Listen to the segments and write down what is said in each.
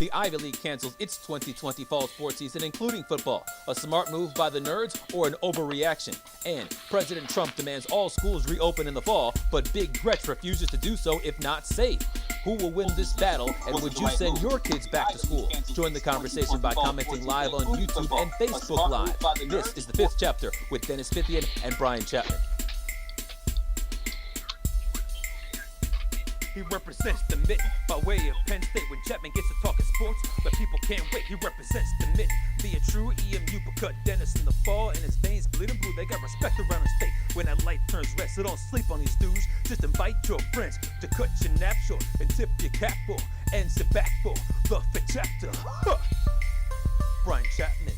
The Ivy League cancels its 2020 fall sports season, including football. A smart move by the nerds or an overreaction? And President Trump demands all schools reopen in the fall, but Big Gretch refuses to do so if not safe. Who will win this battle, and would you send your kids back to school? Join the conversation by commenting live on YouTube and Facebook Live. This is the Fifth Chapter with Dennis Fithian and Brian Chapman. He represents the mitten by way of Penn State. When Chapman gets to talking sports, but people can't wait. He represents the mitten. Be a true EMU, but cut Dennis in the fall, and his veins bleeding blue. They got respect around the state. When that light turns red, so don't sleep on these dudes. Just invite your friends to cut your nap short and tip your cap for and sit back for the Fifth Chapter. Brian Chapman.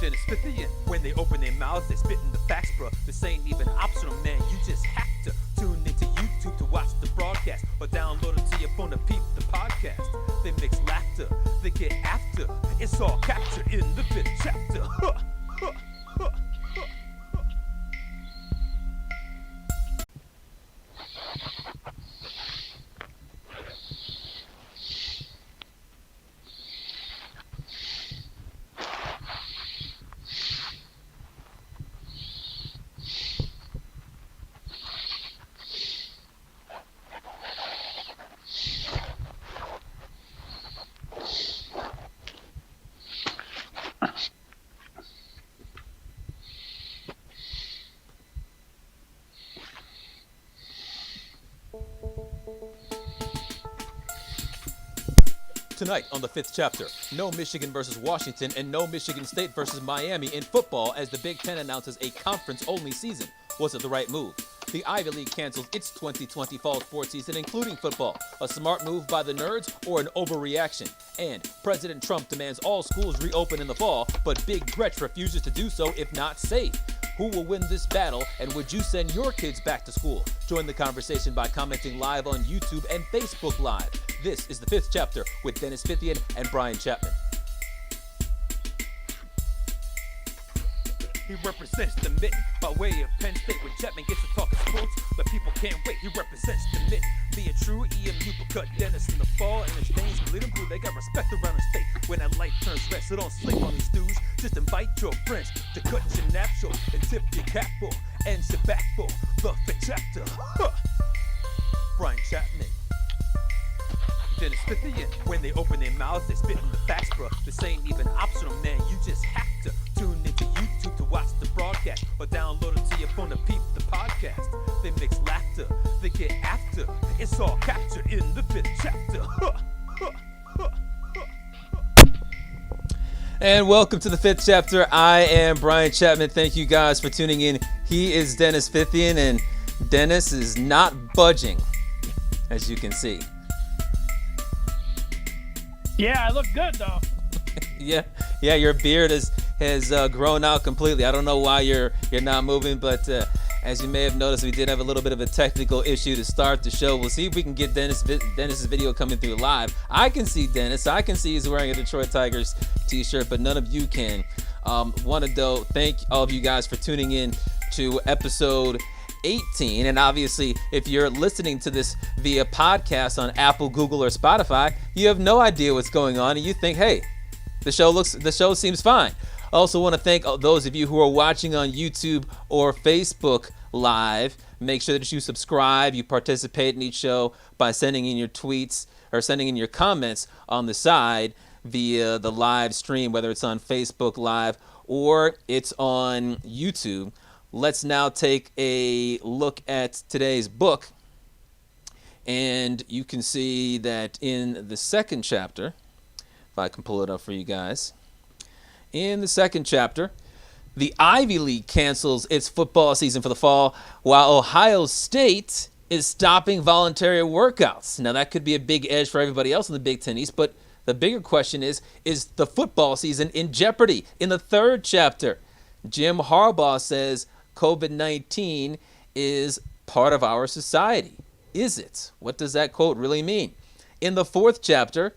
Dennis Fithian. When they open their mouths, they spit in the facts, bro. This ain't even optional, man. You just have to tune into YouTube to watch the broadcast, or download it to your phone to peep the podcast. They mix laughter, they get after. It's all captured in the Fifth Chapter. Tonight on the Fifth Chapter, no Michigan versus Washington and no Michigan State versus Miami in football as the Big Ten announces a conference-only season. Was it the right move? The Ivy League cancels its 2020 fall sports season, including football. A smart move by the nerds or an overreaction? And President Trump demands all schools reopen in the fall, but Big Gretch refuses to do so if not safe. Who will win this battle, and would you send your kids back to school? Join the conversation by commenting live on YouTube and Facebook Live. This is the Fifth Chapter with Dennis Fithian and Brian Chapman. He represents the mitten by way of Penn State. When Chapman gets to talking sports, but people can't wait. He represents the mitten. Be a true EMU, but cut Dennis in the fall, and his veins bleeding blue. They got respect around the state. When that light turns red, so don't sleep on these dudes. Just invite your friends to cut your nap short and tip your cap for and sit back for the Fifth Chapter. Brian Chapman. Dennis Fithian. When they open their mouths, they spit in the facts, bro. This ain't even optional, man. You just have to tune into YouTube to watch the broadcast, or download it to your phone to peep the podcast. They mix laughter, they get after. It's all captured in the Fifth Chapter. And welcome to the Fifth Chapter. I am Brian Chapman. Thank you guys for tuning in. He is Dennis Fithian, and Dennis is not budging, as you can see. Yeah, I look good though. Yeah, your beard has grown out completely. I don't know why you're not moving, but as you may have noticed, we did have a little bit of a technical issue to start the show. We'll see if we can get Dennis's video coming through live. I can see Dennis. I can see he's wearing a Detroit Tigers t-shirt, but none of you can. Want to thank all of you guys for tuning in to episode 18, and obviously if you're listening to this via podcast on Apple, Google, or Spotify, you have no idea what's going on and you think, hey, the show seems fine. I also want to thank those of you who are watching on YouTube or Facebook Live. Make sure that you subscribe, you participate in each show by sending in your tweets or sending in your comments on the side via the live stream, whether it's on Facebook Live or it's on YouTube. Let's now take a look at today's book, and you can see that in the second chapter, if I can pull it up for you guys, in the second chapter, the Ivy League cancels its football season for the fall, while Ohio State is stopping voluntary workouts. Now, that could be a big edge for everybody else in the Big Ten East, but the bigger question is the football season in jeopardy? In the third chapter, Jim Harbaugh says COVID-19 is part of our society. Is it? What does that quote really mean? In the fourth chapter,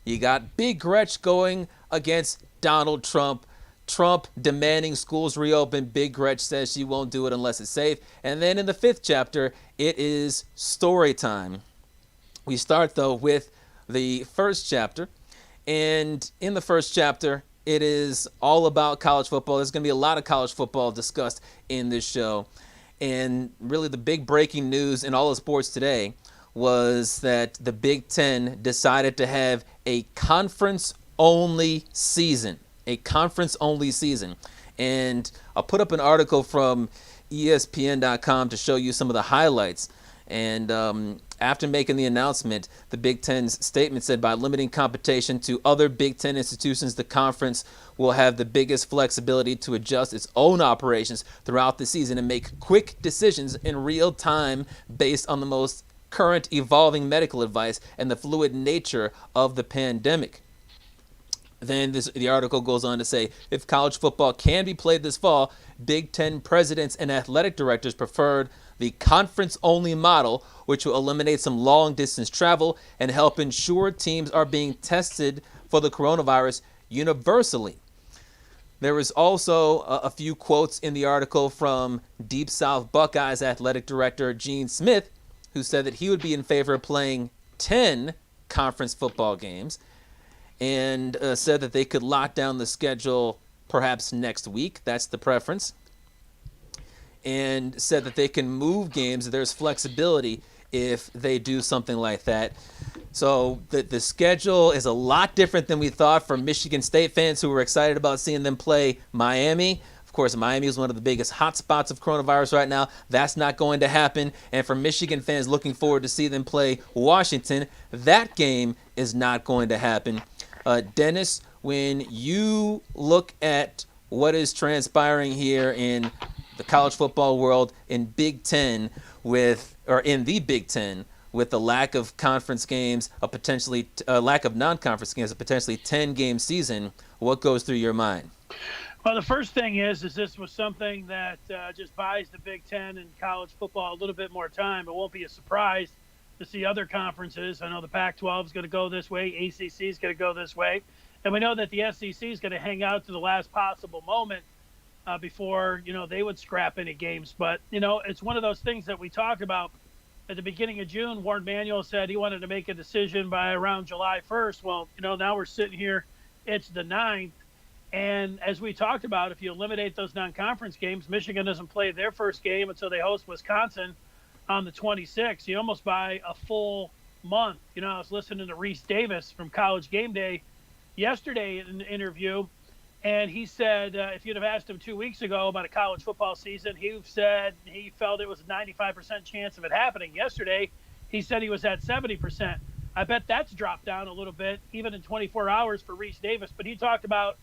you got Big Gretch going against Donald Trump. Trump demanding schools reopen. Big Gretch says she won't do it unless it's safe. And then in the fifth chapter, it is story time. We start, though, with the first chapter. And in the first chapter, it is all about college football. There's going to be a lot of college football discussed in this show. And really the big breaking news in all of sports today was that the Big Ten decided to have a conference-only season. A conference-only season. And I'll put up an article from ESPN.com to show you some of the highlights. And after making the announcement, the Big Ten's statement said, by limiting competition to other Big Ten institutions, the conference will have the biggest flexibility to adjust its own operations throughout the season and make quick decisions in real time based on the most current evolving medical advice and the fluid nature of the pandemic. Then the article goes on to say, if college football can be played this fall, Big Ten presidents and athletic directors preferred the conference-only model, which will eliminate some long-distance travel and help ensure teams are being tested for the coronavirus universally. There was also a few quotes in the article from Deep South Buckeyes athletic director Gene Smith, who said that he would be in favor of playing 10 conference football games, and said that they could lock down the schedule perhaps next week. That's the preference. And said that they can move games. There's flexibility if they do something like that. So the schedule is a lot different than we thought for Michigan State fans who were excited about seeing them play Miami. Of course, Miami is one of the biggest hotspots of coronavirus right now. That's not going to happen. And for Michigan fans looking forward to see them play Washington, that game is not going to happen. Dennis, when you look at what is transpiring here in the college football world in Big Ten in the Big Ten with the lack of conference games, a lack of non-conference games, a potentially 10-game season, what goes through your mind? Well, the first thing is this was something that just buys the Big Ten and college football a little bit more time. It won't be a surprise to see other conferences. I know the Pac-12 is going to go this way, ACC is going to go this way, and we know that the SEC is going to hang out to the last possible moment before they would scrap any games. But it's one of those things that we talked about at the beginning of June. Warren Manuel said he wanted to make a decision by around July 1st. Well, now we're sitting here, it's the 9th. And as we talked about, if you eliminate those non-conference games, Michigan doesn't play their first game until they host Wisconsin on the 26th. You almost buy a full month. I was listening to Reese Davis from College Game Day yesterday in an interview, and he said if you'd have asked him 2 weeks ago about a college football season, he said he felt it was a 95% chance of it happening. Yesterday, he said he was at 70%. I bet that's dropped down a little bit, even in 24 hours for Reese Davis. But he talked about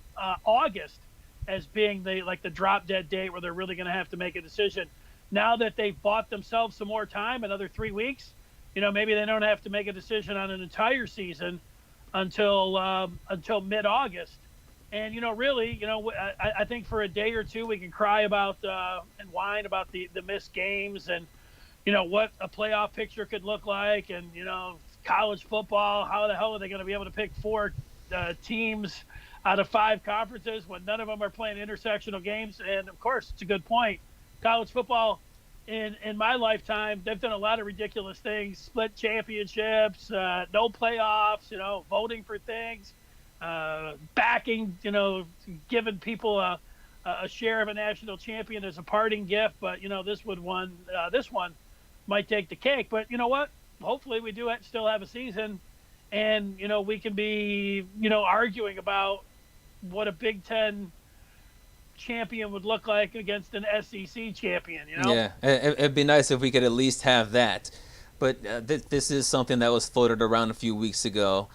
August as being the drop dead date where they're really going to have to make a decision. Now that they've bought themselves some more time, another 3 weeks, maybe they don't have to make a decision on an entire season until mid-August. And really, I think for a day or two we can cry about and whine about the missed games and what a playoff picture could look like, and college football, how the hell are they going to be able to pick 4 teams out of 5 conferences when none of them are playing intersectional games? And of course, it's a good point. College football in my lifetime, they've done a lot of ridiculous things: split championships, no playoffs, voting for things, backing, giving people a share of a national champion as a parting gift. But this one might take the cake. But you know what? Hopefully we do still have a season, and we can be arguing about what a Big Ten champion would look like against an SEC champion. Yeah, it'd be nice if we could at least have that. But this is something that was floated around a few weeks ago,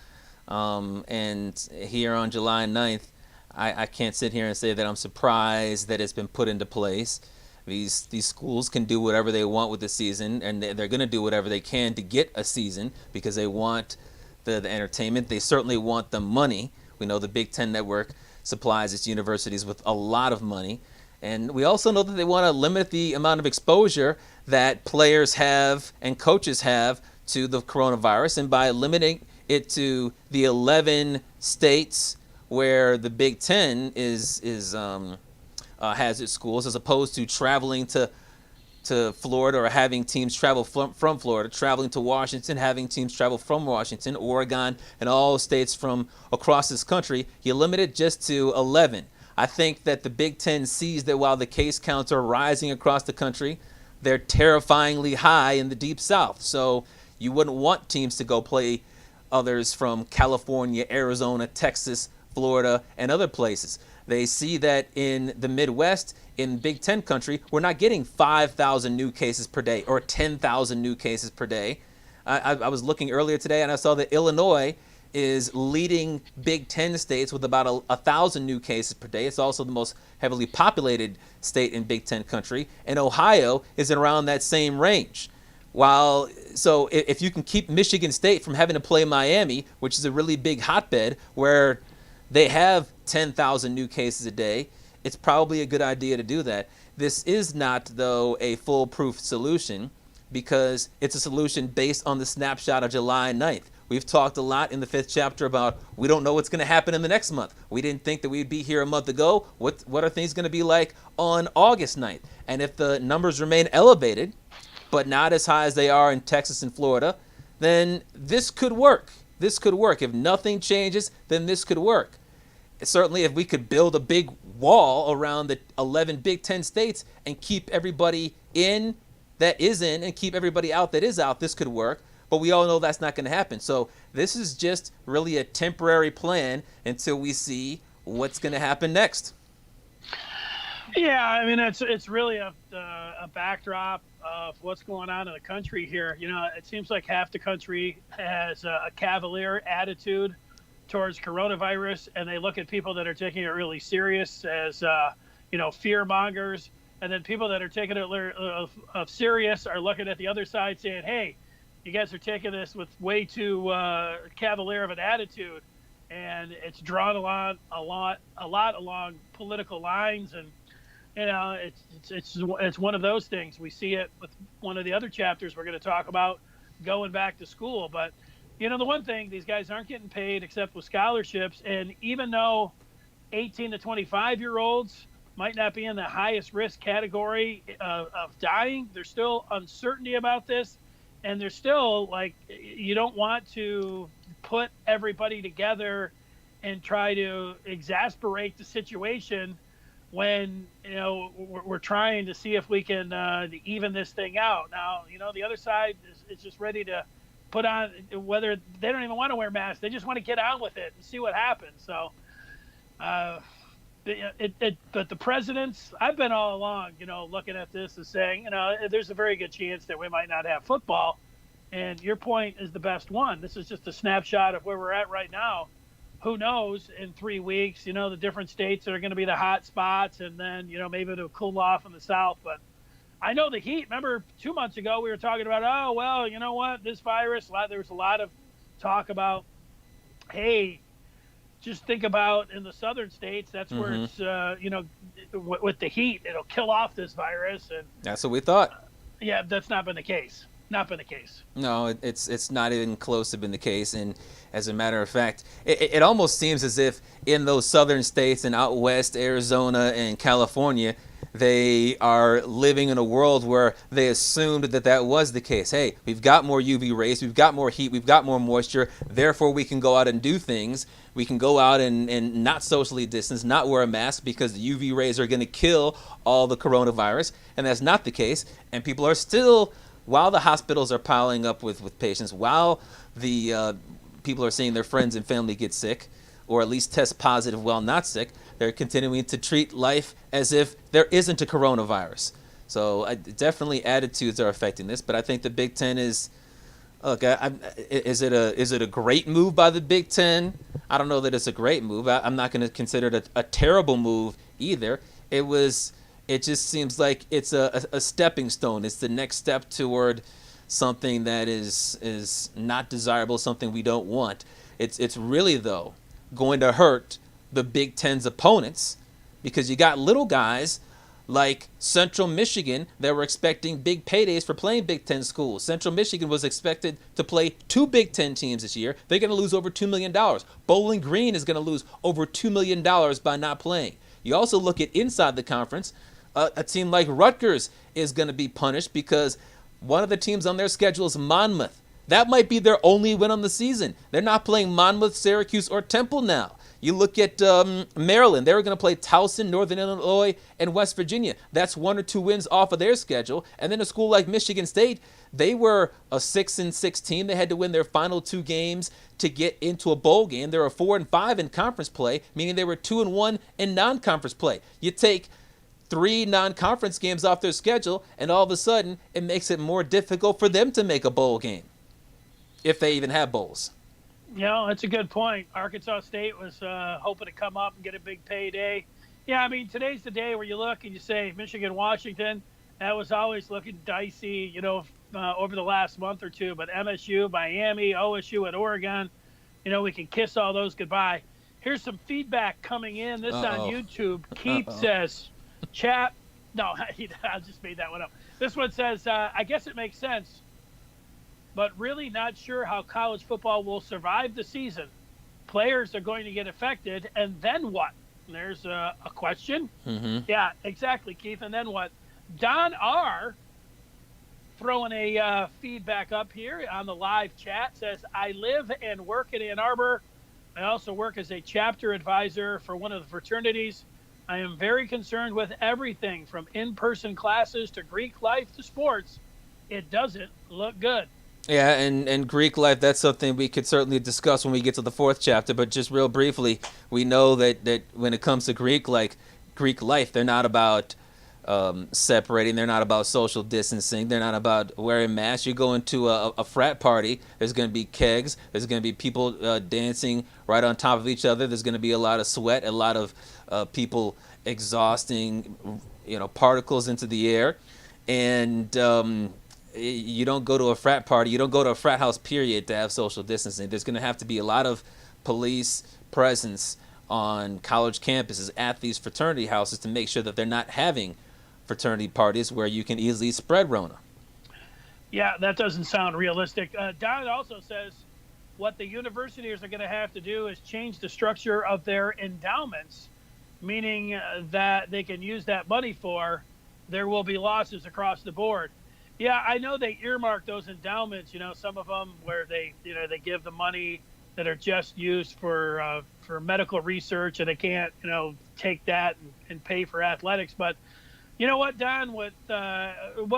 and here on July 9th, I can't sit here and say that I'm surprised that it's been put into place. These schools can do whatever they want with the season, and they're going to do whatever they can to get a season because they want the entertainment. They certainly want the money. We know the Big Ten Network supplies its universities with a lot of money. And we also know that they want to limit the amount of exposure that players have and coaches have to the coronavirus. And by limiting it to the 11 states where the Big Ten has its schools, as opposed to traveling to to Florida or having teams travel from Florida, traveling to Washington, having teams travel from Washington, Oregon, and all states from across this country. You limit it just to 11. I think that the Big Ten sees that while the case counts are rising across the country, they're terrifyingly high in the Deep South. So you wouldn't want teams to go play others from California, Arizona, Texas, Florida, and other places. They see that in the Midwest, in Big Ten country, we're not getting 5,000 new cases per day or 10,000 new cases per day. I was looking earlier today and I saw that Illinois is leading Big Ten states with about 1,000 new cases per day. It's also the most heavily populated state in Big Ten country. And Ohio is around that same range. So if you can keep Michigan State from having to play Miami, which is a really big hotbed where they have 10,000 new cases a day, it's probably a good idea to do that. This is not, though, a foolproof solution because it's a solution based on the snapshot of July 9th. We've talked a lot in the 5th chapter about we don't know what's going to happen in the next month. We didn't think that we'd be here a month ago. What are things going to be like on August 9th? And if the numbers remain elevated, but not as high as they are in Texas and Florida, then this could work. This could work. If nothing changes, then this could work. Certainly, if we could build a big wall around the 11 Big Ten states and keep everybody in that is in and keep everybody out that is out, this could work. But we all know that's not going to happen. So this is just really a temporary plan until we see what's going to happen next. Yeah, I mean, it's really a backdrop of what's going on in the country here. You know, it seems like half the country has a cavalier attitude towards coronavirus, and they look at people that are taking it really serious as, fear mongers. And then people that are taking it serious are looking at the other side saying, hey, you guys are taking this with way too cavalier of an attitude. And it's drawn a lot along political lines. And, you know, it's one of those things. We see it with one of the other chapters we're going to talk about going back to school. But, you know, the one thing, these guys aren't getting paid except with scholarships. And even though 18 to 25-year-olds might not be in the highest risk category of dying, there's still uncertainty about this. And there's still, like, you don't want to put everybody together and try to exasperate the situation when, you know, we're trying to see if we can even this thing out. Now, you know, the other side is just ready to put on, whether they don't even want to wear masks, they just want to get on with it and see what happens. So, but the presidents, I've been all along, you know, looking at this and saying, you know, there's a very good chance that we might not have football. And your point is the best one. This is just a snapshot of where we're at right now. Who knows in 3 weeks, you know, the different states that are going to be the hot spots, and then, you know, maybe it'll cool off in the South. But I know the heat. Remember 2 months ago we were talking about, oh, well, you know what, this virus, there was a lot of talk about, hey, just think about in the southern states, that's where it's, with the heat, it'll kill off this virus. And that's what we thought. Yeah, that's not been the case. Not been the case. No, it's not even close to been the case. And as a matter of fact, it almost seems as if in those southern states and out west, Arizona and California, they are living in a world where they assumed that was the case. Hey, we've got more UV rays, we've got more heat, we've got more moisture, therefore we can go out and do things. We can go out and not socially distance, not wear a mask because the UV rays are going to kill all the coronavirus. And that's not the case. And people are still, while the hospitals are piling up with patients, while the people are seeing their friends and family get sick, or at least test positive while not sick, they're continuing to treat life as if there isn't a coronavirus. So definitely attitudes are affecting this, but I think the Big Ten is, look, is it a great move by the Big Ten? I don't know that it's a great move. I'm not going to consider it a terrible move either. It just seems like it's a stepping stone. It's the next step toward something that is not desirable, something we don't want. It's really, though, going to hurt the Big Ten's opponents because you got little guys like Central Michigan that were expecting big paydays for playing Big Ten schools. Central Michigan was expected to play 2 Big Ten teams this year. They're going to lose over $2 million. Bowling Green is going to lose over $2 million by not playing. You also look at inside the conference, a team like Rutgers is going to be punished because one of the teams on their schedule is Monmouth. That might be their only win on the season. They're not playing Monmouth, Syracuse, or Temple now. You look at Maryland. They were going to play Towson, Northern Illinois, and West Virginia. That's 1 or 2 wins off of their schedule. And then a school like Michigan State, they were a 6-6 team. They had to win their final 2 games to get into a bowl game. They were 4-5 in conference play, meaning they were 2-1 in non-conference play. You take 3 non-conference games off their schedule, and all of a sudden, it makes it more difficult for them to make a bowl game, if they even have bowls. That's a good point. Arkansas State was hoping to come up and get a big payday. Yeah, I mean, today's the day where you look and you say Michigan, Washington, that was always looking dicey, over the last month or two. But MSU, Miami, OSU, and Oregon, we can kiss all those goodbye. Here's some feedback coming in. This on YouTube. Keith says, chat. No, I just made that one up. This one says, I guess it makes sense, but really not sure how college football will survive the season. Players are going to get affected, and then what? And there's a question. Mm-hmm. Yeah, exactly, Keith. And then what? Don R. throwing a feedback up here on the live chat says, I live and work in Ann Arbor. I also work as a chapter advisor for one of the fraternities. I am very concerned with everything from in-person classes to Greek life to sports. It doesn't look good. Yeah, and Greek life, that's something we could certainly discuss when we get to the 4th chapter, but just real briefly, we know that when it comes to Greek life, they're not about separating, they're not about social distancing, they're not about wearing masks. You go into a frat party, there's going to be kegs, there's going to be people dancing right on top of each other, there's going to be a lot of sweat, a lot of people exhausting, particles into the air, and you don't go to a frat party, you don't go to a frat house, period, to have social distancing. There's going to have to be a lot of police presence on college campuses at these fraternity houses to make sure that they're not having fraternity parties where you can easily spread Rona. Yeah, that doesn't sound realistic. Don also says what the universities are going to have to do is change the structure of their endowments, meaning that they can use that money for, there will be losses across the board. Yeah, I know they earmark those endowments, some of them where they give the money that are just used for medical research, and they can't, take that and pay for athletics. But you know what, Don, what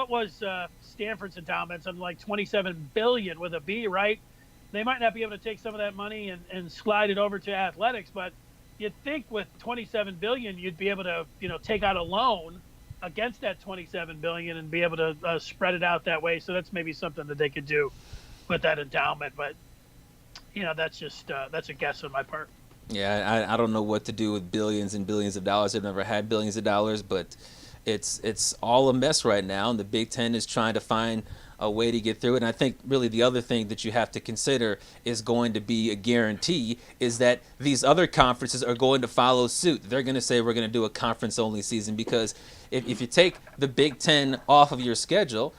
was Stanford's endowment? Something like $27 billion with a B, right? They might not be able to take some of that money and slide it over to athletics, but you'd think with $27 billion, you'd be able to, take out a loan against that $27 billion and be able to spread it out that way. So that's maybe something that they could do with that endowment. But, that's just that's a guess on my part. Yeah, I don't know what to do with billions and billions of dollars. I've never had billions of dollars, but it's all a mess right now. And the Big Ten is trying to find a way to get through it. And I think really the other thing that you have to consider is going to be a guarantee is that these other conferences are going to follow suit. They're going to say we're going to do a conference-only season because if you take the Big Ten off of your schedule,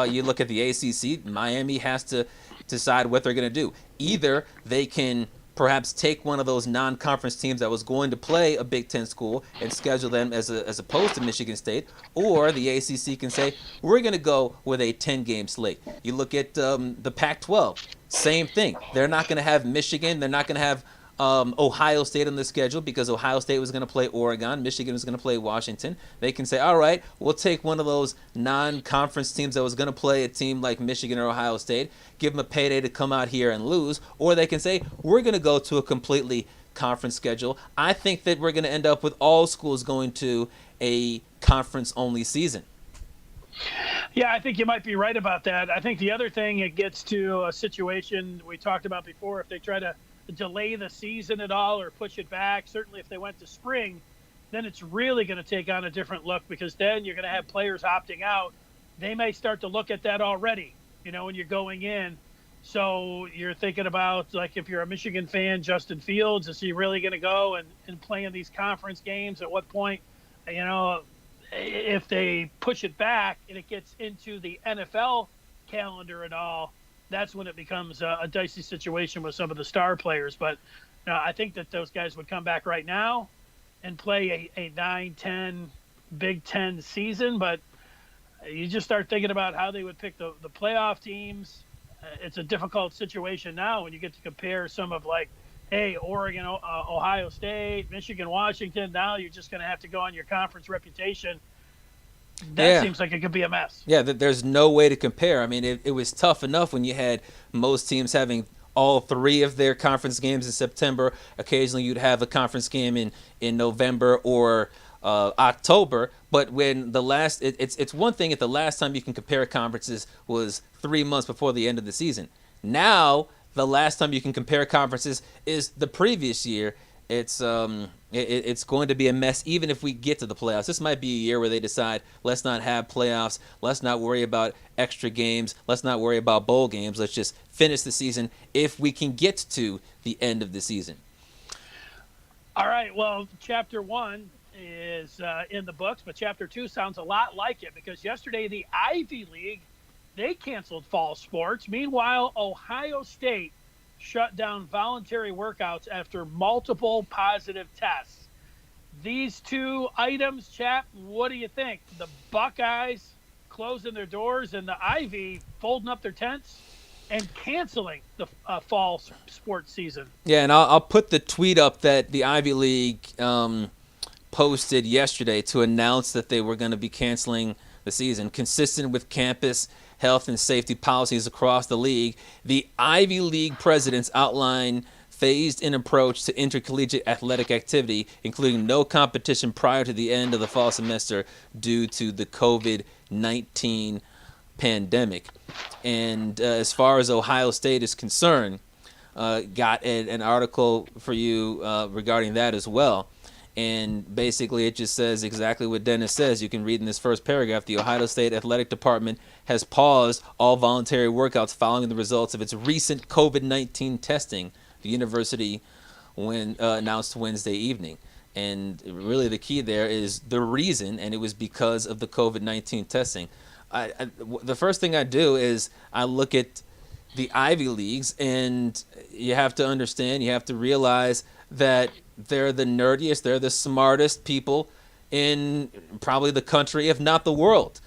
you look at the ACC, Miami has to decide what they're going to do. Either they can perhaps take one of those non-conference teams that was going to play a Big Ten school and schedule them as opposed to Michigan State, or the ACC can say, we're going to go with a 10-game slate. You look at the Pac-12, same thing. They're not going to have Michigan. They're not going to have Ohio State on the schedule because Ohio State was going to play Oregon. Michigan was going to play Washington. They can say, all right, we'll take one of those non-conference teams that was going to play a team like Michigan or Ohio State, give them a payday to come out here and lose, or they can say, we're going to go to a completely conference schedule. I think that we're going to end up with all schools going to a conference-only season. Yeah, I think you might be right about that. I think the other thing, it gets to a situation we talked about before, if they try to delay the season at all or push it back. Certainly if they went to spring, then it's really going to take on a different look because then you're going to have players opting out. They may start to look at that already, when you're going in. So you're thinking about, like, if you're a Michigan fan, Justin Fields, is he really going to go and play in these conference games? At what point, if they push it back and it gets into the NFL calendar and all, that's when it becomes a dicey situation with some of the star players. But I think that those guys would come back right now and play a 9, 10, Big Ten season, but you just start thinking about how they would pick the playoff teams. It's a difficult situation now when you get to compare some of like, hey, Oregon, Ohio State, Michigan, Washington. Now you're just going to have to go on your conference reputation. That seems like it could be a mess. Yeah, there's no way to compare. I mean, it was tough enough when you had most teams having all three of their conference games in September. Occasionally you'd have a conference game in November or October. But when it's one thing if the last time you can compare conferences was 3 months before the end of the season. Now, the last time you can compare conferences is the previous year. It's going to be a mess even if we get to the playoffs. This might be a year where they decide, let's not have playoffs, let's not worry about extra games, let's not worry about bowl games, let's just finish the season if we can get to the end of the season. All right, well, Chapter 1 is in the books, but Chapter 2 sounds a lot like it because yesterday the Ivy League, they canceled fall sports. Meanwhile, Ohio State shut down voluntary workouts after multiple positive tests. These two items, Chap, what do you think? The Buckeyes closing their doors and the Ivy folding up their tents and canceling the fall sports season. Yeah, and I'll put the tweet up that the Ivy League posted yesterday to announce that they were going to be canceling the season, consistent with campus health and safety policies across the league. The Ivy League presidents outline phased-in approach to intercollegiate athletic activity, including no competition prior to the end of the fall semester due to the COVID-19 pandemic. And as far as Ohio State is concerned, got an article for you regarding that as well. And basically it just says exactly what Dennis says. You can read in this first paragraph, the Ohio State Athletic Department has paused all voluntary workouts following the results of its recent COVID-19 testing, the university announced Wednesday evening. And really the key there is the reason, and it was because of the COVID-19 testing. The first thing I do is I look at the Ivy Leagues, and you have to understand, you have to realize that they're the nerdiest, they're the smartest people in probably the country, if not the world.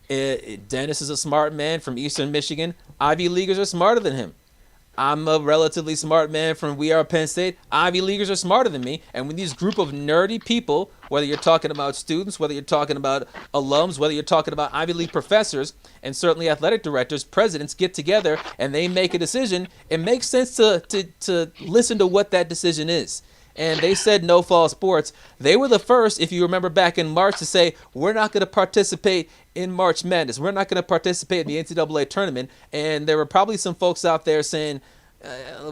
Dennis is a smart man from Eastern Michigan. Ivy Leaguers are smarter than him. I'm a relatively smart man from We Are Penn State. Ivy Leaguers are smarter than me. And when these group of nerdy people, whether you're talking about students, whether you're talking about alums, whether you're talking about Ivy League professors, and certainly athletic directors, presidents get together and they make a decision, it makes sense to listen to what that decision is. And they said no fall sports. They were the first, if you remember back in March, to say, we're not going to participate in March Madness. We're not going to participate in the NCAA tournament. And there were probably some folks out there saying,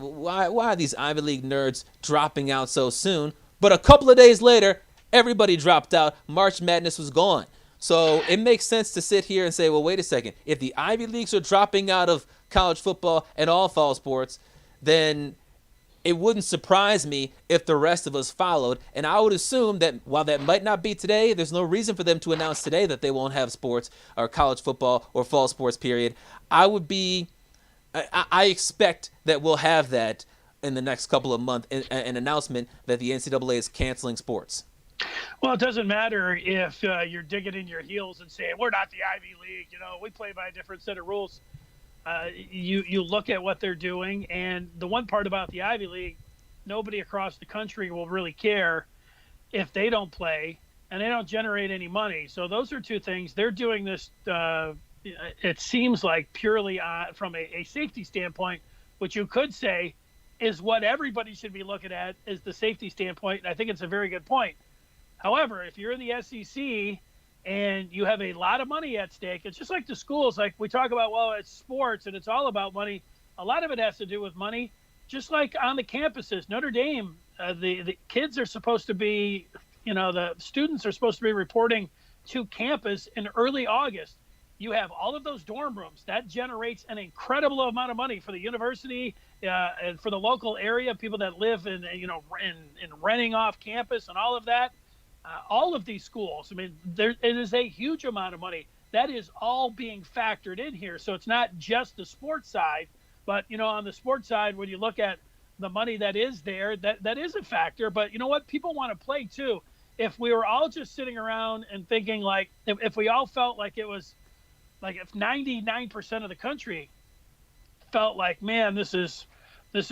why are these Ivy League nerds dropping out so soon? But a couple of days later, everybody dropped out. March Madness was gone. So it makes sense to sit here and say, well, wait a second. If the Ivy Leagues are dropping out of college football and all fall sports, then it wouldn't surprise me if the rest of us followed. And I would assume that while that might not be today, there's no reason for them to announce today that they won't have sports or college football or fall sports period. I expect that we'll have that in the next couple of months, an announcement that the NCAA is canceling sports. Well, it doesn't matter if you're digging in your heels and saying, we're not the Ivy League, we play by a different set of rules. You look at what they're doing, and the one part about the Ivy League, nobody across the country will really care if they don't play and they don't generate any money. So those are two things. They're doing this, it seems like, purely from a safety standpoint, which you could say is what everybody should be looking at, is the safety standpoint. And I think it's a very good point. However, if you're in the SEC and you have a lot of money at stake, it's just like the schools. Like we talk about, well, it's sports and it's all about money. A lot of it has to do with money. Just like on the campuses, Notre Dame, the kids are supposed to be, the students are supposed to be reporting to campus in early August. You have all of those dorm rooms. That generates an incredible amount of money for the university and for the local area, people that live in renting off campus and all of that. All of these schools, it is a huge amount of money. That is all being factored in here. So it's not just the sports side, but, on the sports side, when you look at the money that is there, that is a factor. But you know what? People want to play too. if we were all just sitting around and thinking like, if we all felt like it was like if 99% of the country felt like, man, this is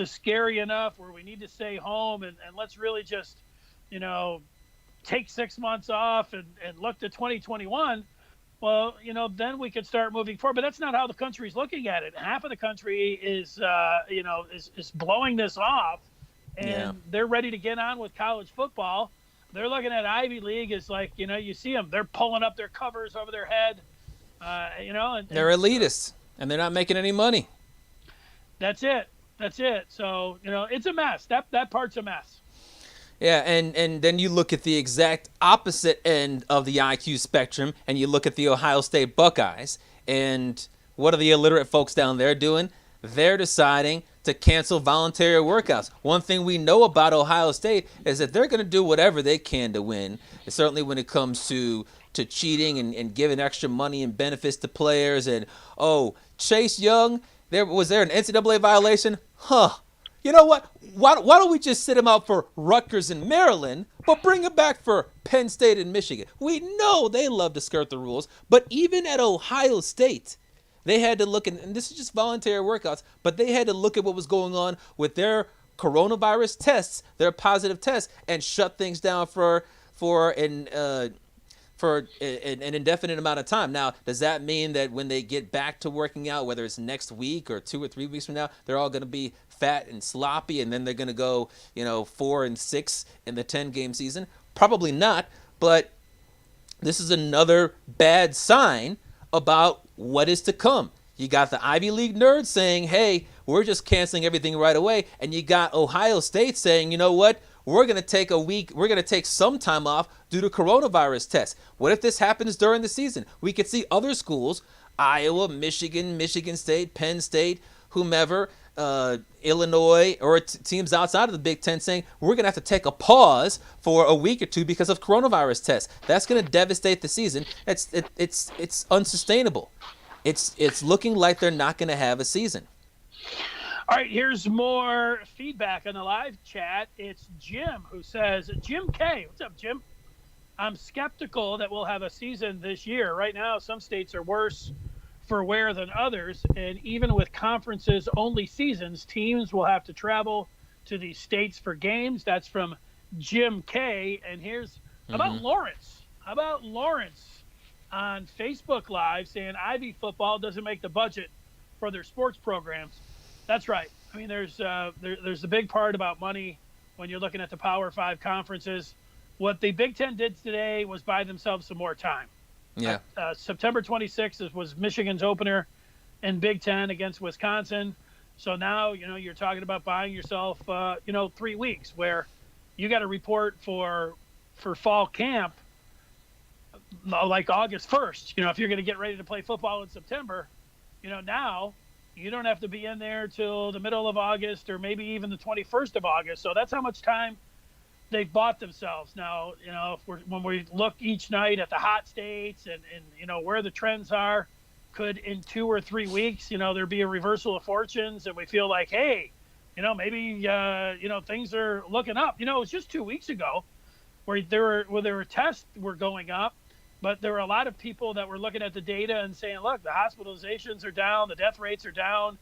scary enough where we need to stay home and let's really just, you know, take 6 months off and look to 2021. Well, then we could start moving forward. But that's not how the country's looking at it. Half of the country is blowing this off, and they're ready to get on with college football. They're looking at Ivy League as like, you see them. They're pulling up their covers over their head, and they're elitists, and they're not making any money. That's it. So, it's a mess. That part's a mess. Yeah, and then you look at the exact opposite end of the IQ spectrum, and you look at the Ohio State Buckeyes, and what are the illiterate folks down there doing? They're deciding to cancel voluntary workouts. One thing we know about Ohio State is that they're going to do whatever they can to win, certainly when it comes to cheating and giving extra money and benefits to players. And, Chase Young, was there an NCAA violation? You know what? Why don't we just sit him out for Rutgers and Maryland, but bring him back for Penn State and Michigan? We know they love to skirt the rules, but even at Ohio State, they had to look, and this is just voluntary workouts, but they had to look at what was going on with their coronavirus tests, their positive tests, and shut things down for an indefinite amount of time. Now, does that mean that when they get back to working out, whether it's next week or 2 or 3 weeks from now, they're all going to be fat and sloppy, and then they're going to go, 4-6 in the 10-game season? Probably not, but this is another bad sign about what is to come. You got the Ivy League nerds saying, hey, we're just canceling everything right away, and you got Ohio State saying, you know what? We're going to take a week, we're going to take some time off due to coronavirus tests. What if this happens during the season? We could see other schools, Iowa, Michigan, Michigan State, Penn State, whomever, Illinois, or teams outside of the Big Ten saying, we're going to have to take a pause for a week or two because of coronavirus tests. That's going to devastate the season. It's unsustainable. It's looking like they're not going to have a season. All right, here's more feedback on the live chat. It's Jim who says, Jim K. What's up, Jim? I'm skeptical that we'll have a season this year. Right now, some states are worse for wear than others, and even with conferences-only seasons, teams will have to travel to these states for games. That's from Jim K. And here's how about Lawrence? How about Lawrence on Facebook Live saying Ivy football doesn't make the budget for their sports programs? That's right. I mean, there's the big part about money when you're looking at the Power 5 conferences. What the Big Ten did today was buy themselves some more time. Yeah. September 26th was Michigan's opener in Big Ten against Wisconsin. So now, you're talking about buying yourself, 3 weeks where you got to report for fall camp like August 1st. If you're going to get ready to play football in September, now you don't have to be in there till the middle of August or maybe even the 21st of August. So that's how much time they've bought themselves. Now, when we look each night at the hot states and where the trends are, could in 2 or 3 weeks, there be a reversal of fortunes and we feel like, hey, maybe, things are looking up. It was just 2 weeks ago where there were tests were going up, but there were a lot of people that were looking at the data and saying, look, the hospitalizations are down, the death rates are down.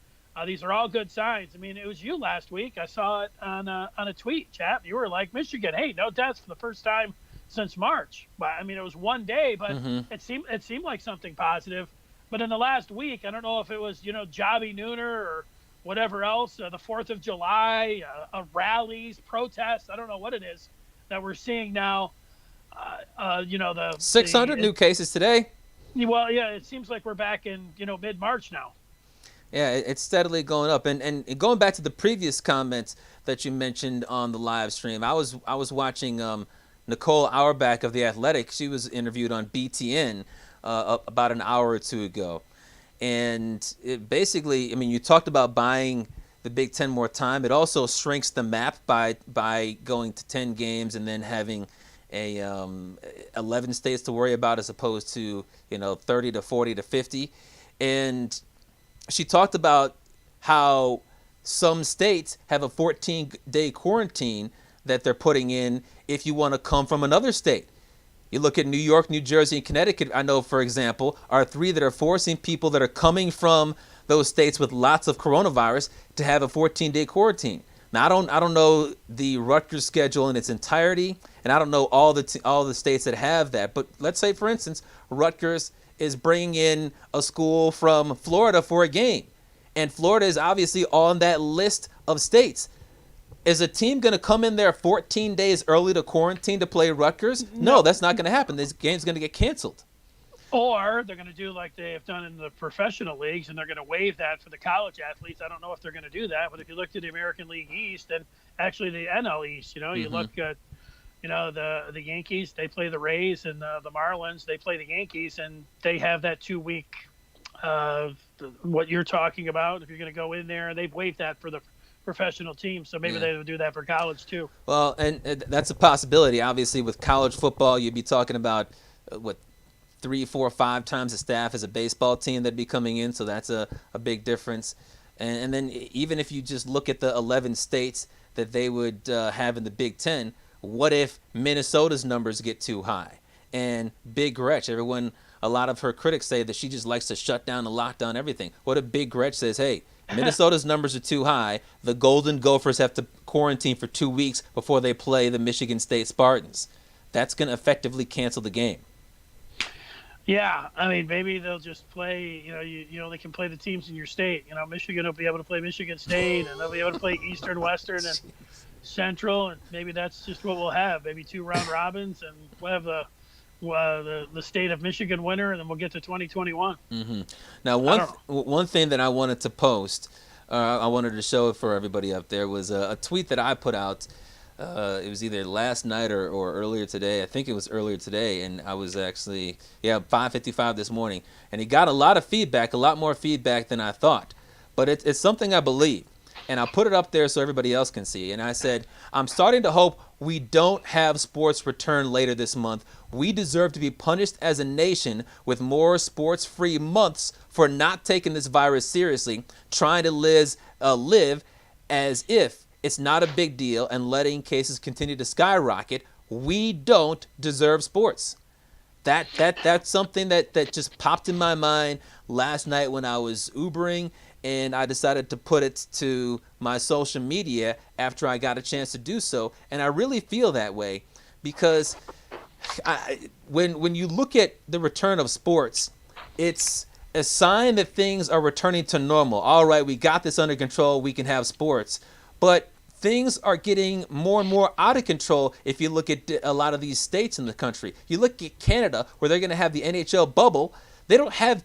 These are all good signs. I mean, it was you last week. I saw it on a tweet, chap. You were like, Michigan, hey, no deaths for the first time since March. But I mean, it was one day, but it seemed like something positive. But in the last week, I don't know if it was, Jobby Nooner or whatever else, the 4th of July, rallies, protests. I don't know what it is that we're seeing now. The 600 new cases today. Well, yeah, it seems like we're back in, mid-March now. Yeah, it's steadily going up. And going back to the previous comments that you mentioned on the live stream, I was watching Nicole Auerbach of The Athletic. She was interviewed on BTN about an hour or two ago. And it basically, I mean, you talked about buying the Big Ten more time. It also shrinks the map by going to 10 games and then having 11 states to worry about as opposed to 30 to 40 to 50. And she talked about how some states have a 14-day quarantine that they're putting in if you want to come from another state. You look at New York, New Jersey, and Connecticut, I know, for example, are three that are forcing people that are coming from those states with lots of coronavirus to have a 14-day quarantine. Now, I don't know the Rutgers schedule in its entirety, and I don't know all the states that have that. But let's say, for instance, Rutgers is bringing in a school from Florida for a game, and Florida is obviously on that list of states. Is a team going to come in there 14 days early to quarantine to play Rutgers? No, that's not going to happen. This game's going to get canceled. Or they're going to do like they have done in the professional leagues, and they're going to waive that for the college athletes. I don't know if they're going to do that, but if you look at the American League East and actually the NL East, you look at, the Yankees, they play the Rays, and the Marlins, they play the Yankees, and they have that 2-week, what you're talking about. If you're going to go in there, they've waived that for the professional teams, so maybe they would do that for college too. Well, and that's a possibility. Obviously, with college football, you'd be talking about 3, 4, 5 times the staff as a baseball team that'd be coming in, so that's a big difference. And then even if you just look at the 11 states that they would have in the Big Ten, what if Minnesota's numbers get too high? And Big Gretch, a lot of her critics say that she just likes to shut down and lock down everything. What if Big Gretch says, hey, Minnesota's numbers are too high, the Golden Gophers have to quarantine for 2 weeks before they play the Michigan State Spartans? That's going to effectively cancel the game. Yeah, I mean, maybe they'll just play, you only can play the teams in your state. Michigan will be able to play Michigan State, and they'll be able to play Eastern, Western, and Central, and maybe that's just what we'll have. Maybe 2 round robins, and we'll have the state of Michigan winner, and then we'll get to 2021. Mm-hmm. Now, one thing that I wanted to post, I wanted to show it for everybody up there, was a tweet that I put out. It was either last night or earlier today. I think it was earlier today, and I was actually 5:55 this morning, and it got a lot of feedback, a lot more feedback than I thought. But it's something I believe, and I put it up there so everybody else can see. And I said, I'm starting to hope we don't have sports return later this month. We deserve to be punished as a nation with more sports-free months for not taking this virus seriously, trying to live as if it's not a big deal and letting cases continue to skyrocket. We don't deserve sports. That's something that just popped in my mind last night when I was Ubering, and I decided to put it to my social media after I got a chance to do so. And I really feel that way because when you look at the return of sports, it's a sign that things are returning to normal. All right, we got this under control. We can have sports. But things are getting more and more out of control if you look at a lot of these states in the country. You look at Canada, where they're going to have the NHL bubble. They don't have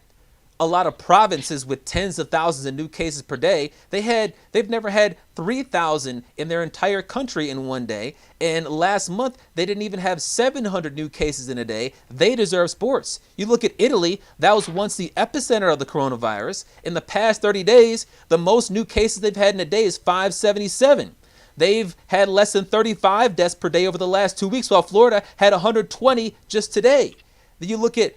a lot of provinces with tens of thousands of new cases per day. They've never had 3,000 in their entire country in one day. And last month, they didn't even have 700 new cases in a day. They deserve sports. You look at Italy, that was once the epicenter of the coronavirus. In the past 30 days, the most new cases they've had in a day is 577. They've had less than 35 deaths per day over the last 2 weeks, while Florida had 120 just today. Then you look at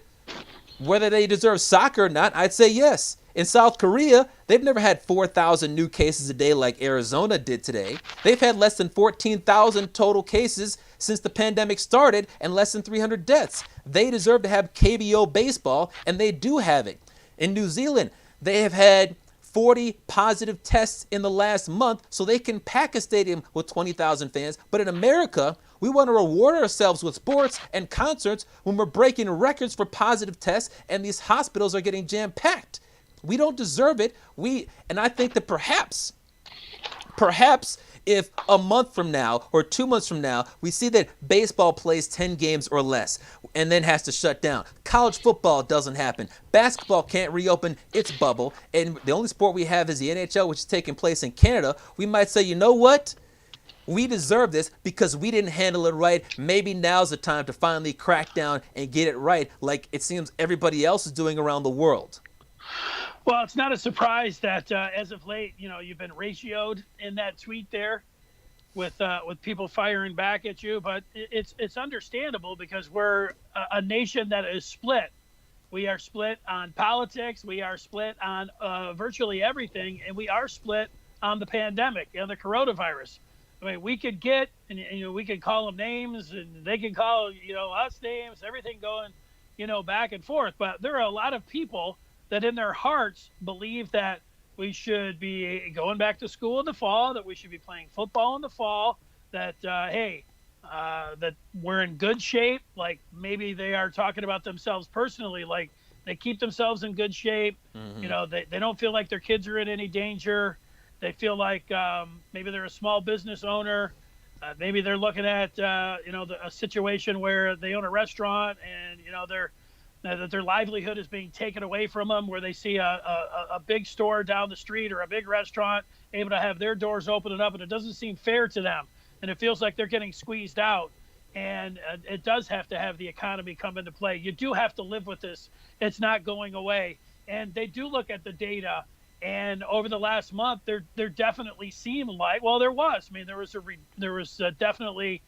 whether they deserve soccer or not, I'd say yes. In South Korea, they've never had 4,000 new cases a day like Arizona did today. They've had less than 14,000 total cases since the pandemic started and less than 300 deaths. They deserve to have KBO baseball, and they do have it. In New Zealand, they have had 40 positive tests in the last month, so they can pack a stadium with 20,000 fans. But in America, we want to reward ourselves with sports and concerts when we're breaking records for positive tests and these hospitals are getting jam-packed. We don't deserve it. And I think that perhaps if a month from now or 2 months from now, we see that baseball plays 10 games or less and then has to shut down. College football doesn't happen. Basketball can't reopen its bubble. And the only sport we have is the NHL, which is taking place in Canada. We might say, you know what? We deserve this because we didn't handle it right. Maybe now's the time to finally crack down and get it right like it seems everybody else is doing around the world. Well, it's not a surprise that as of late, you've been ratioed in that tweet there with people firing back at you. But it's understandable because we're a nation that is split. We are split on politics. We are split on virtually everything. And we are split on the pandemic and the coronavirus. I mean, we could get, and we could call them names, and they can call us names, everything going, back and forth. But there are a lot of people that, in their hearts, believe that we should be going back to school in the fall, that we should be playing football in the fall, that hey, that we're in good shape. Like maybe they are talking about themselves personally, like they keep themselves in good shape. Mm-hmm. They don't feel like their kids are in any danger. They feel like maybe they're a small business owner. Maybe they're looking at a situation where they own a restaurant and that their livelihood is being taken away from them, where they see a big store down the street or a big restaurant able to have their doors open and up, and it doesn't seem fair to them, and it feels like they're getting squeezed out. And it does have to have the economy come into play. You do have to live with this. It's not going away. And they do look at the data. And over the last month, there definitely seemed like, well, there was. I mean, there was definitely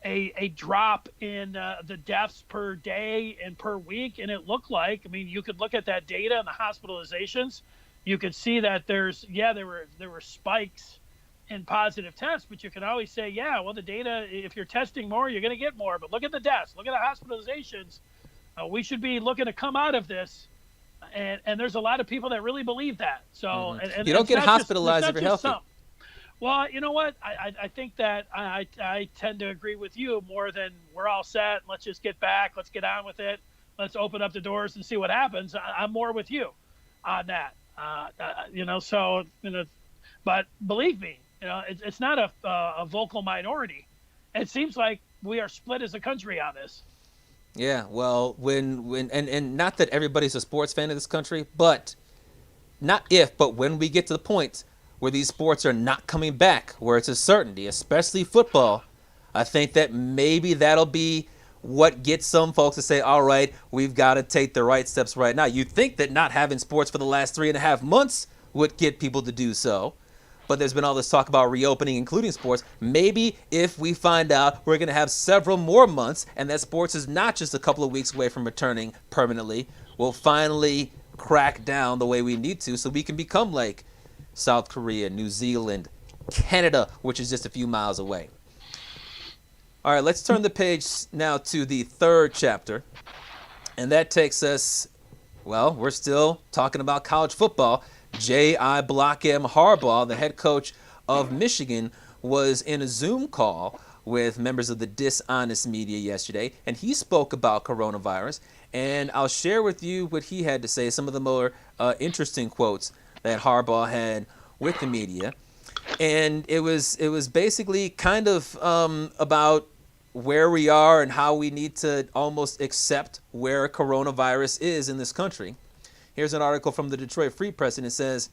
a drop in the deaths per day and per week, and it looked like, I mean, you could look at that data and the hospitalizations, you could see that there were spikes in positive tests, but you can always say, yeah, well, the data, if you're testing more, you're going to get more. But look at the deaths, look at the hospitalizations. We should be looking to come out of this. And there's a lot of people that really believe that. So Mm-hmm. and You don't get hospitalized if you're healthy. Some. Well, you know what? I think that I tend to agree with you more than we're all set. Let's just get back. Let's get on with it. Let's open up the doors and see what happens. I'm more with you on that. But believe me, it's not a vocal minority. It seems like we are split as a country on this. Yeah, well, and not that everybody's a sports fan in this country, but but when we get to the point where these sports are not coming back, where it's a certainty, especially football, I think that maybe that'll be what gets some folks to say, all right, we've got to take the right steps right now. You'd think that not having sports for the last 3.5 months would get people to do so. But there's been all this talk about reopening, including sports. Maybe if we find out we're going to have several more months and that sports is not just a couple of weeks away from returning permanently, we'll finally crack down the way we need to so we can become like South Korea, New Zealand, Canada, which is just a few miles away. All right, let's turn the page now to the third chapter. And that takes us, well, we're still talking about college football. J.I. Block M. Harbaugh, the head coach of Michigan, was in a Zoom call with members of the dishonest media yesterday, and he spoke about coronavirus. And I'll share with you what he had to say, some of the more interesting quotes that Harbaugh had with the media. And it was basically kind of about where we are and how we need to almost accept where coronavirus is in this country. Here's an article from the Detroit Free Press, and it says,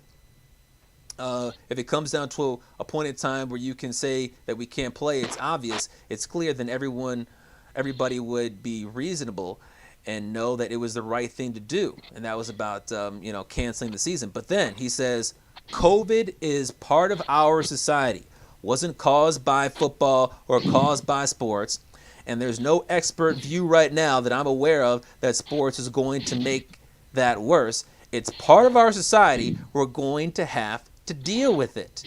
if it comes down to a point in time where you can say that we can't play, it's obvious, it's clear, then everybody would be reasonable and know that it was the right thing to do. And that was about, canceling the season. But then he says, COVID is part of our society. Wasn't caused by football or caused by sports. And there's no expert view right now that I'm aware of that sports is going to make that worse. It's part of our society. We're going to have to deal with it.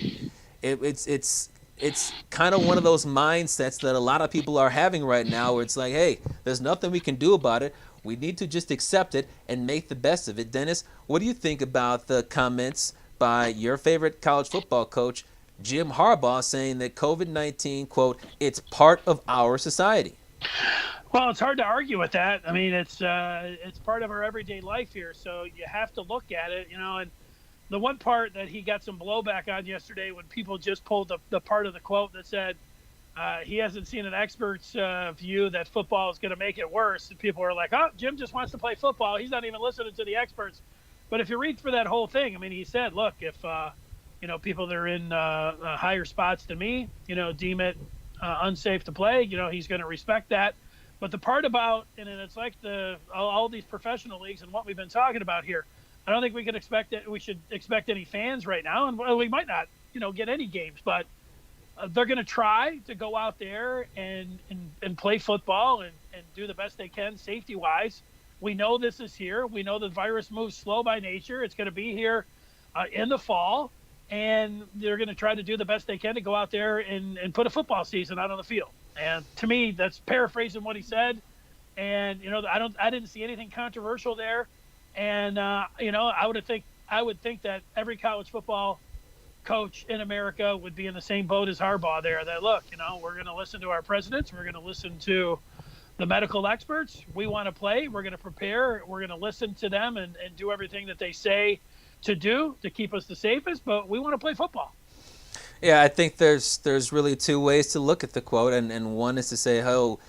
It's kind of one of those mindsets that a lot of people are having right now, where it's like, hey, there's nothing we can do about it. We need to just accept it and make the best of it. Dennis, what do you think about the comments by your favorite college football coach, Jim Harbaugh, saying that COVID-19, quote, it's part of our society? Well, it's hard to argue with that. I mean, it's part of our everyday life here, so you have to look at it, And the one part that he got some blowback on yesterday, when people just pulled the part of the quote that said he hasn't seen an expert's view that football is going to make it worse, and people are like, "Oh, Jim just wants to play football. He's not even listening to the experts." But if you read through that whole thing, I mean, he said, "Look, if people that are in higher spots than me, deem it unsafe to play, he's going to respect that." But the part about, and it's like all these professional leagues and what we've been talking about here, I don't think we should expect any fans right now, and we might not, get any games, but they're going to try to go out there and play football and do the best they can safety wise. We know this is here. We know the virus moves slow by nature. It's going to be here in the fall. and they're going to try to do the best they can to go out there and put a football season out on the field. And to me, that's paraphrasing what he said. And I didn't see anything controversial there. And I would think that every college football coach in America would be in the same boat as Harbaugh there. That look, we're going to listen to our presidents. We're going to listen to the medical experts. We want to play. We're going to prepare. We're going to listen to them and do everything that they say to do to keep us the safest. But we want to play football. Yeah, I think there's really two ways to look at the quote, and one is to say, oh,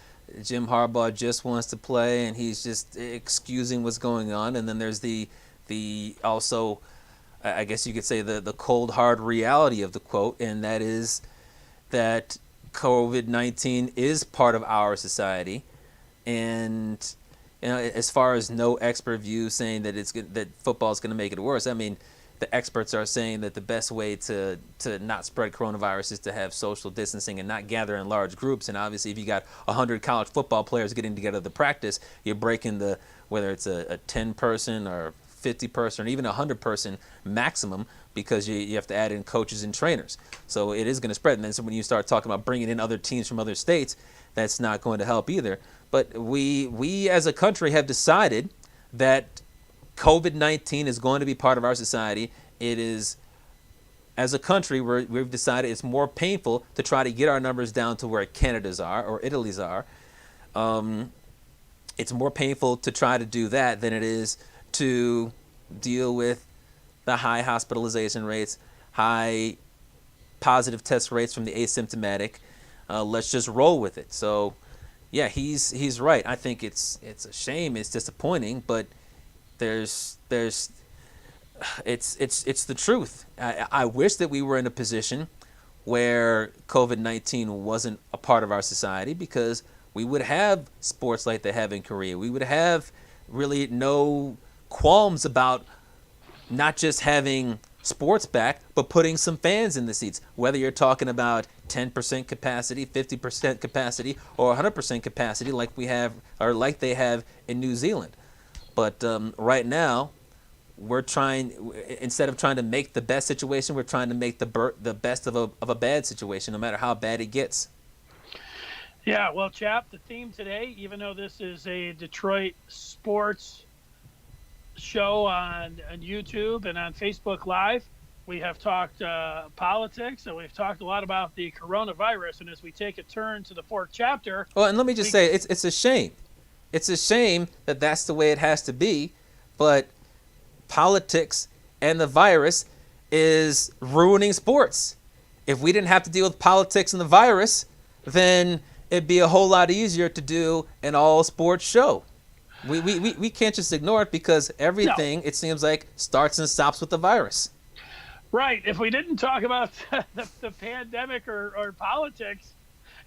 Jim Harbaugh just wants to play and he's just excusing what's going on, and then there's the also, I guess you could say, the cold hard reality of the quote, and that is that COVID-19 is part of our society, and as far as no expert view saying that that football is going to make it worse, I mean, the experts are saying that the best way to not spread coronavirus is to have social distancing and not gather in large groups. And obviously, if you got 100 college football players getting together to practice, you're breaking whether it's a 10-person or 50-person or even 100-person maximum, because you have to add in coaches and trainers. So it is going to spread. And then so when you start talking about bringing in other teams from other states, that's not going to help either. But we as a country have decided that COVID-19 is going to be part of our society. It is, as a country, we've decided it's more painful to try to get our numbers down to where Canada's are or Italy's are. It's more painful to try to do that than it is to deal with the high hospitalization rates, high positive test rates from the asymptomatic. Let's just roll with it. So, yeah, he's right. I think it's a shame. It's disappointing, but it's the truth. I wish that we were in a position where COVID-19 wasn't a part of our society, because we would have sports like they have in Korea. We would have really no qualms about not just having sports back, but putting some fans in the seats, whether you're talking about 10% capacity, 50% capacity, or 100% capacity like we have, or like they have in New Zealand. But right now, we're instead of trying to make the best situation, we're trying to make the best of a bad situation, no matter how bad it gets. Yeah, well, Chap, the theme today, even though this is a Detroit sports show on YouTube and on Facebook Live, we have talked politics, and we've talked a lot about the coronavirus. And as we take a turn to the fourth chapter... Well, and let me just say, it's a shame. It's a shame that that's the way it has to be, but politics and the virus is ruining sports. If we didn't have to deal with politics and the virus, then it'd be a whole lot easier to do an all-sports show. We can't just ignore it, because everything, it seems like, starts and stops with the virus. Right. If we didn't talk about the pandemic or politics,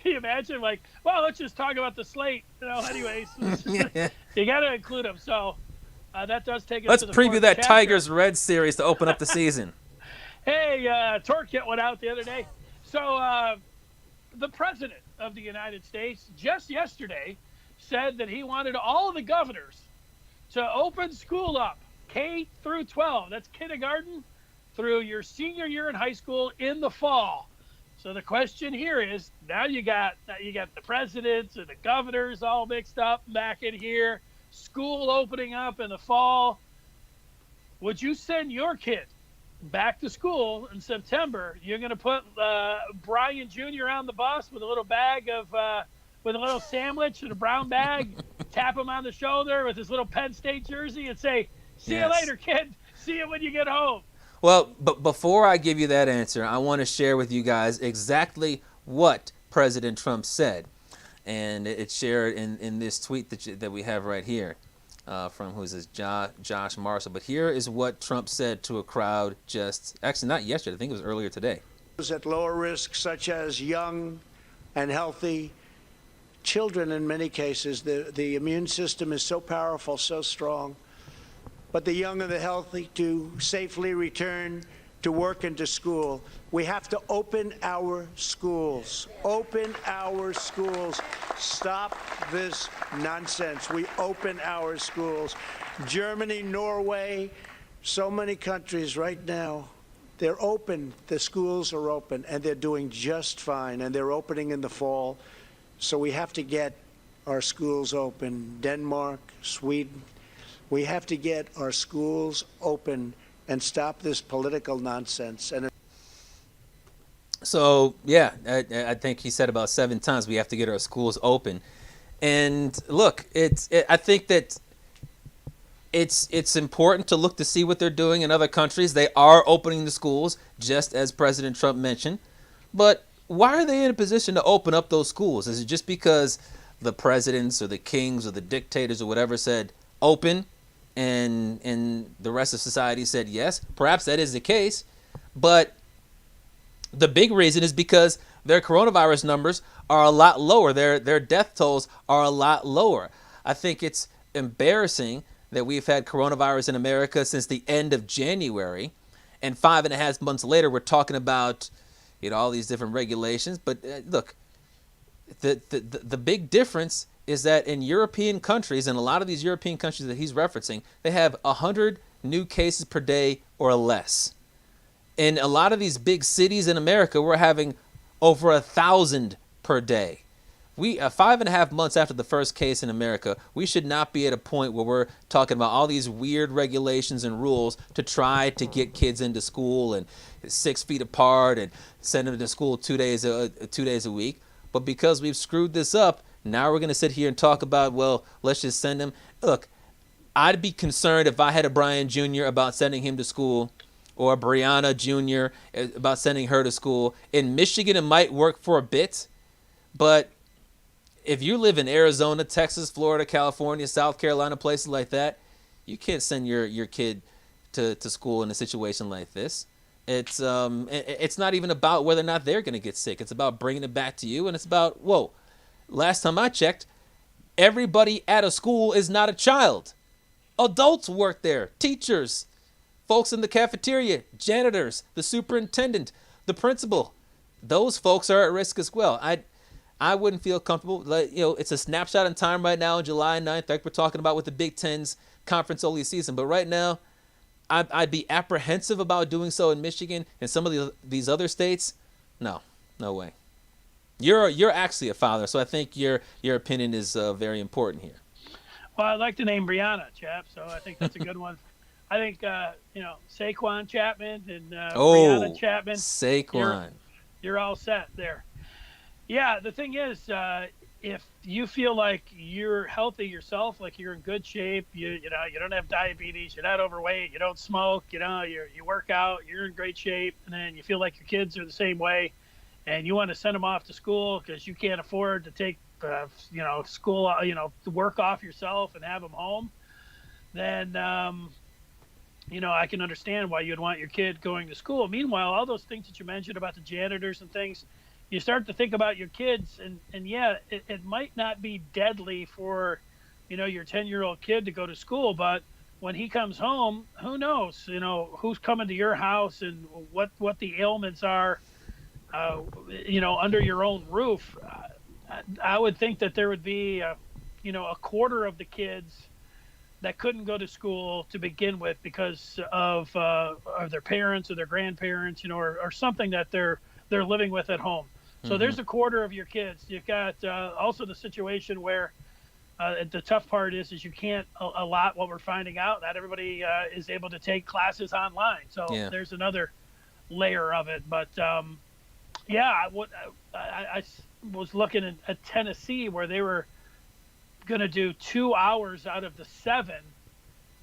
can you imagine, like, well, let's just talk about the slate, anyways. You got to include them. So that does take us to the preview that chapter. Tigers-Reds series to open up the season. Hey, Torquette went out the other day. So the president of the United States just yesterday said that he wanted all of the governors to open school up, K through 12. That's kindergarten through your senior year in high school in the fall. So the question here is, now you got the presidents and the governors all mixed up back in here, school opening up in the fall. Would you send your kid back to school in September? You're going to put Brian Jr. on the bus with a little bag of with a little sandwich and a brown bag, tap him on the shoulder with his little Penn State jersey and say, see you later, kid. See you when you get home. Well, but before I give you that answer, I want to share with you guys exactly what President Trump said. And it's shared in this tweet that we have right here from Josh Marshall. But here is what Trump said to a crowd actually not yesterday, I think it was earlier today. Those at lower risk, such as young and healthy children in many cases. The immune system is so powerful, so strong. But the young and the healthy to safely return to work and to school. We have to open our schools. Open our schools. Stop this nonsense. We open our schools. Germany, Norway, so many countries right now They're open. The schools are open, and they're doing just fine, and they're opening in the fall. So we have to get our schools open. Denmark, Sweden. We have to get our schools open and stop this political nonsense. And so, yeah, I think he said about 7 times we have to get our schools open. And look, I think that it's important to look to see what they're doing in other countries. They are opening the schools, just as President Trump mentioned. But why are they in a position to open up those schools? Is it just because the presidents or the kings or the dictators or whatever said open and the rest of society said yes? Perhaps that is the case. But the big reason is because their coronavirus numbers are a lot lower. Their death tolls are a lot lower. I think it's embarrassing that we've had coronavirus in America since the end of January, and 5.5 months later we're talking about, all these different regulations. But look, the big difference is that in European countries, and a lot of these European countries that he's referencing, they have 100 new cases per day or less. In a lot of these big cities in America, we're having over 1,000 per day. We 5.5 months after the first case in America, we should not be at a point where we're talking about all these weird regulations and rules to try to get kids into school and 6 feet apart and send them to school 2 days a week. But because we've screwed this up, now we're going to sit here and talk about, well, let's just send them. Look, I'd be concerned if I had a Brian Jr. about sending him to school, or a Brianna Jr. about sending her to school. In Michigan, it might work for a bit, but if you live in Arizona, Texas, Florida, California, South Carolina, places like that, you can't send your kid to school in a situation like this. It's not even about whether or not they're going to get sick. It's about bringing it back to you, and it's about, whoa, last time I checked, everybody at a school is not a child. Adults work there, teachers, folks in the cafeteria, janitors, the superintendent, the principal. Those folks are at risk as well. I wouldn't feel comfortable. It's a snapshot in time right now on July 9th, like we're talking about with the Big Ten's conference-only season. But right now, I'd be apprehensive about doing so in Michigan and some of these other states. No way. You're actually a father, so I think your opinion is very important here. Well, I'd like to name Brianna, chap, so I think that's a good one. I think, Saquon Chapman and Brianna Chapman. Saquon. You're all set there. Yeah, the thing is, if you feel like you're healthy yourself, like you're in good shape, you don't have diabetes, you're not overweight, you don't smoke, you work out, you're in great shape, and then you feel like your kids are the same way, and you want to send them off to school because you can't afford to take, school, to work off yourself and have them home, then, I can understand why you'd want your kid going to school. Meanwhile, all those things that you mentioned about the janitors and things, you start to think about your kids, and yeah, it might not be deadly for, your 10-year-old kid to go to school, but when he comes home, who knows, who's coming to your house and what the ailments are, under your own roof. I would think that there would be, a quarter of the kids that couldn't go to school to begin with because of their parents or their grandparents, or something that they're living with at home. So there's a quarter of your kids. You've got also the situation where the tough part is you can't allot what we're finding out. Not everybody is able to take classes online. So there's another layer of it. But I was looking at Tennessee where they were going to do 2 hours out of the 7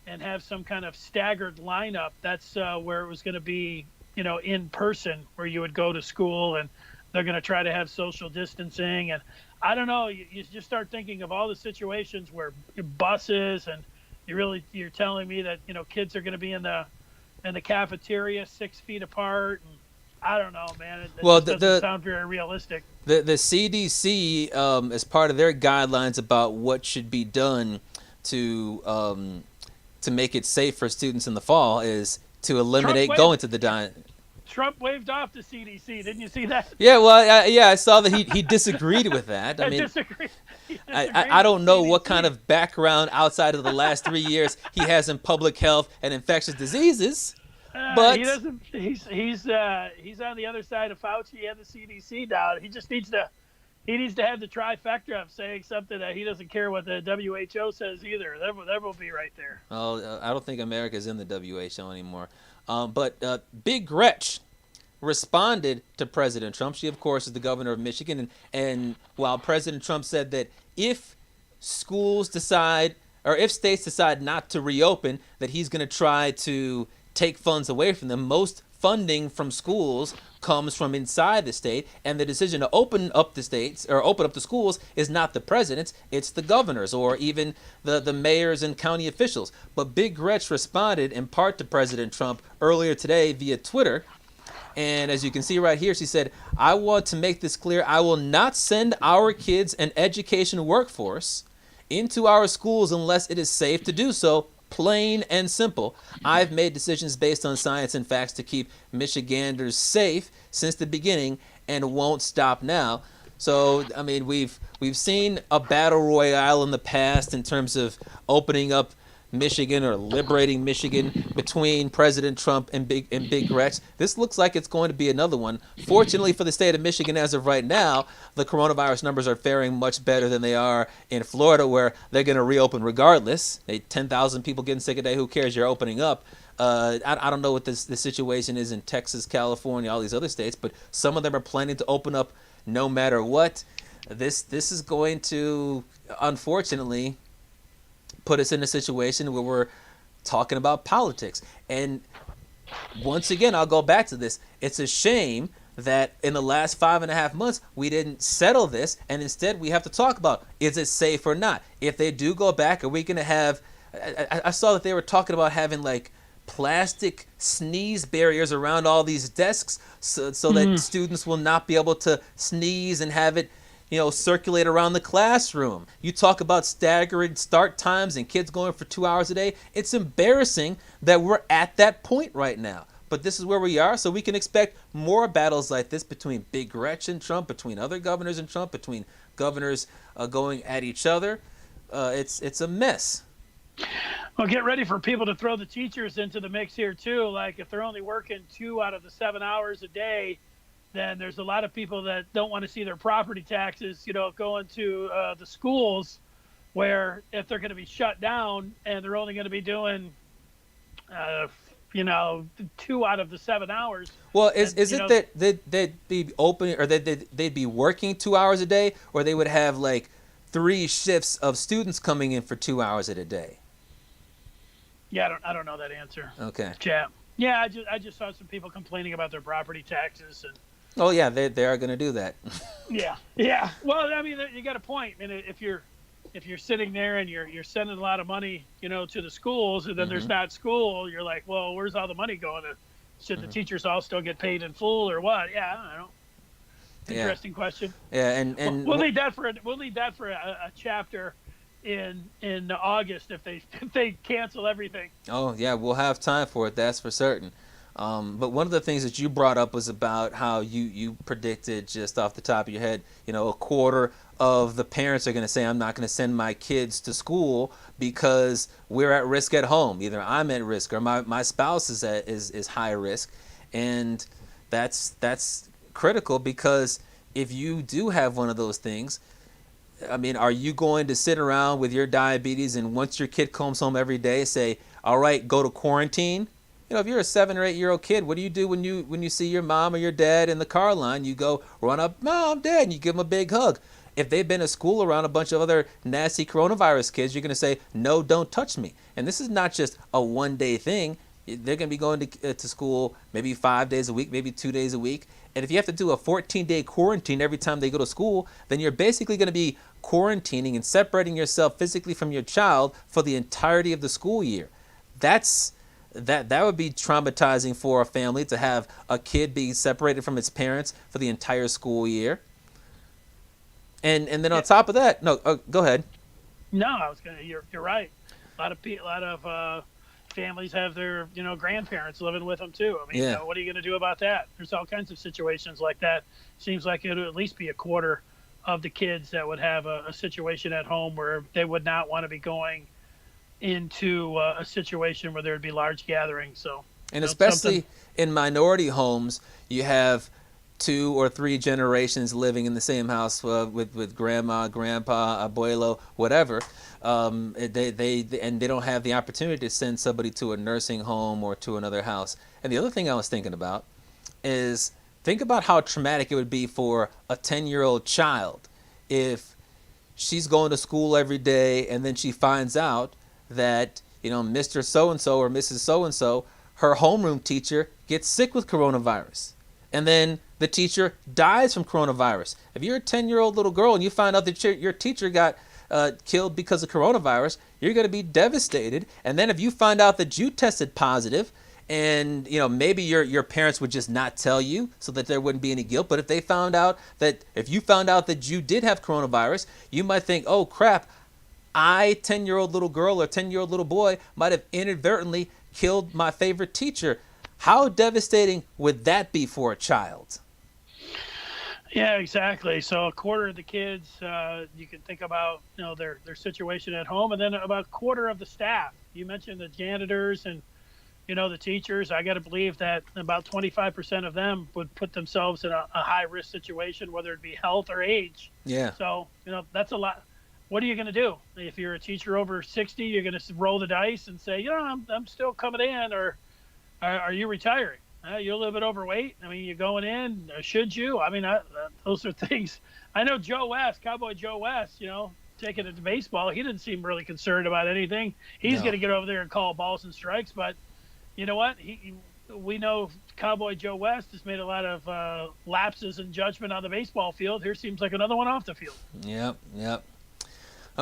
and have some kind of staggered lineup. That's where it was going to be, in person, where you would go to school, and they're going to try to have social distancing. And I don't know, you just start thinking of all the situations where buses, and you're telling me that, kids are going to be in the cafeteria 6 feet apart. And I don't know, man. It doesn't sound very realistic. The CDC, as part of their guidelines about what should be done to make it safe for students in the fall, is to eliminate going to the dining. Trump waved off the CDC. Didn't you see that? Yeah, well, I saw that he disagreed with that. I mean, I don't know what kind of background outside of the last 3 years he has in public health and infectious diseases, But he doesn't. He's on the other side of Fauci and the CDC now. He just needs to. He needs to have the trifecta of saying something that he doesn't care what the WHO says either. That will be right there. oh, I don't think America's in the WHO anymore. But Big Gretch responded to President Trump. She, of course, is the governor of Michigan. And while President Trump said that if schools decide or if states decide not to reopen, that he's going to try to take funds away from them, most funding from schools comes from inside the state, and the decision to open up the states or open up the schools is not the president's, it's the governors or even the mayors and county officials. But Big Gretch responded in part to President Trump earlier today via Twitter. And as you can see right here, she said, I want to make this clear. I will not send our kids and education workforce into our schools unless it is safe to do so. Plain and simple. I've made decisions based on science and facts to keep Michiganders safe since the beginning and won't stop now. So, I mean, we've seen a battle royale in the past in terms of opening up Michigan or liberating Michigan between President Trump and Big Gretch. This looks like it's going to be another one. Fortunately for the state of Michigan, as of right now, the coronavirus numbers are faring much better than they are in Florida, where they're going to reopen regardless. 10,000 people getting sick a day. Who cares? You're opening up. I don't know what the situation is in Texas, California, all these other states, but some of them are planning to open up no matter what. This is going to, unfortunately, put us in a situation where we're talking about politics. And once again, I'll go back to this. It's a shame that in the last 5.5 months, we didn't settle this. And instead, we have to talk about, is it safe or not? If they do go back, are we going to have, I saw that they were talking about having like plastic sneeze barriers around all these desks so that students will not be able to sneeze and have it circulate around the classroom. You talk about staggered start times and kids going for 2 hours a day. It's embarrassing that we're at that point right now. But this is where we are, so we can expect more battles like this between Big Gretch and Trump, between other governors and Trump, between governors going at each other. It's a mess. Well, get ready for people to throw the teachers into the mix here, too. Like, if they're only working 2 out of the 7 hours a day, then there's a lot of people that don't want to see their property taxes, going to the schools, where if they're going to be shut down and they're only going to be doing, 2 out of the 7 hours. Well, is it that they'd be open or that they'd be working 2 hours a day, or they would have like 3 shifts of students coming in for 2 hours at a day? Yeah, I don't know that answer. Okay. Chat. Yeah, I just saw some people complaining about their property taxes and. Oh yeah, they are going to do that. Yeah. Well, I mean, you got a point. I mean, if you're sitting there and you're sending a lot of money, to the schools, and then there's not school, you're like, well, where's all the money going to? Should the teachers all still get paid in full or what? Yeah, I don't know. Interesting question. Yeah, and we'll need that for a chapter in August if they cancel everything. Oh yeah, we'll have time for it. That's for certain. But one of the things that you brought up was about how you predicted just off the top of your head, a quarter of the parents are going to say, I'm not going to send my kids to school because we're at risk at home. Either I'm at risk or my spouse is high risk. And that's critical, because if you do have one of those things, I mean, are you going to sit around with your diabetes and once your kid comes home every day say, all right, go to quarantine? If you're a 7 or 8 year old kid, what do you do when you see your mom or your dad in the car line? You go run up, Mom, Dad, and you give them a big hug. If they've been to school around a bunch of other nasty coronavirus kids, you're going to say, no, don't touch me. And this is not just a one-day thing. They're going to be going to school maybe 5 days a week, maybe 2 days a week. And if you have to do a 14-day quarantine every time they go to school, then you're basically going to be quarantining and separating yourself physically from your child for the entirety of the school year. That would be traumatizing for a family, to have a kid be separated from its parents for the entire school year. And then on top of that, go ahead. No, I was gonna. You're right. A lot of families have their grandparents living with them too. I mean, what are you going to do about that? There's all kinds of situations like that. Seems like it would at least be a quarter of the kids that would have a situation at home where they would not want to be going into a situation where there would be large gatherings. So And especially in minority homes, you have 2 or 3 generations living in the same house with grandma, grandpa, abuelo, whatever. They don't have the opportunity to send somebody to a nursing home or to another house. And the other thing I was thinking about is think about how traumatic it would be for a 10-year-old child if she's going to school every day and then she finds out that, Mr. So-and-so or Mrs. So-and-so, her homeroom teacher gets sick with coronavirus. And then the teacher dies from coronavirus. If you're a 10-year-old little girl and you find out that your teacher got killed because of coronavirus, you're going to be devastated. And then if you find out that you tested positive, and maybe your parents would just not tell you so that there wouldn't be any guilt. But if you found out that you did have coronavirus, you might think, oh crap, 10-year-old little girl or 10-year-old little boy might have inadvertently killed my favorite teacher. How devastating would that be for a child? Yeah, exactly. So a quarter of the kids, you can think about, their situation at home, and then about a quarter of the staff. You mentioned the janitors and, the teachers. I got to believe that about 25% of them would put themselves in a high-risk situation, whether it be health or age. Yeah. So, that's a lot. What are you going to do? If you're a teacher over 60, you're going to roll the dice and say, I'm still coming in, or are you retiring? You're a little bit overweight. I mean, you're going in. Should you? I mean, those are things. I know Joe West, Cowboy Joe West, taking it to baseball, he didn't seem really concerned about anything. He's going to get over there and call balls and strikes. But you know what? We know Cowboy Joe West has made a lot of lapses in judgment on the baseball field. Here seems like another one off the field. Yep.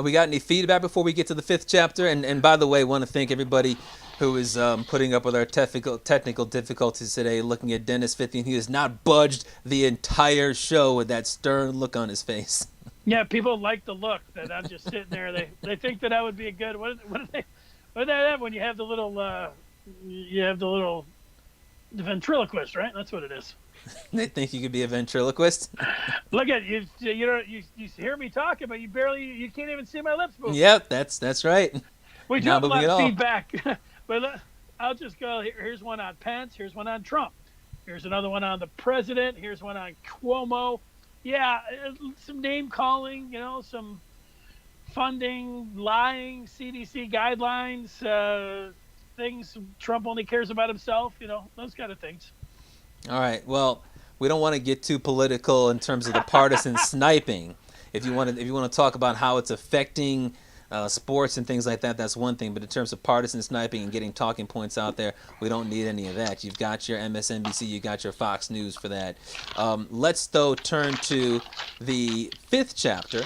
We got any feedback before we get to the 5th chapter? And by the way, I want to thank everybody who is putting up with our technical difficulties today, looking at Dennis Fith. He has not budged the entire show with that stern look on his face. Yeah, people like the look that I'm just sitting there. They think that I would be a good. What do they have when you have the little the ventriloquist, right? That's what it is. They think you could be a ventriloquist. Look at you. You hear me talking, but you can't even see my lips move. Yep, that's right. We do have a lot of feedback, but I'll just go. Here's one on Pence. Here's one on Trump. Here's another one on the president. Here's one on Cuomo. Yeah, some name calling. Some funding, lying, CDC guidelines, things. Trump only cares about himself. Those kind of things. All right. Well, we don't want to get too political in terms of the partisan sniping. If you want to talk about how it's affecting sports and things like that, that's one thing. But in terms of partisan sniping and getting talking points out there, we don't need any of that. You've got your MSNBC, you got your Fox News for that. Let's though turn to the 5th chapter.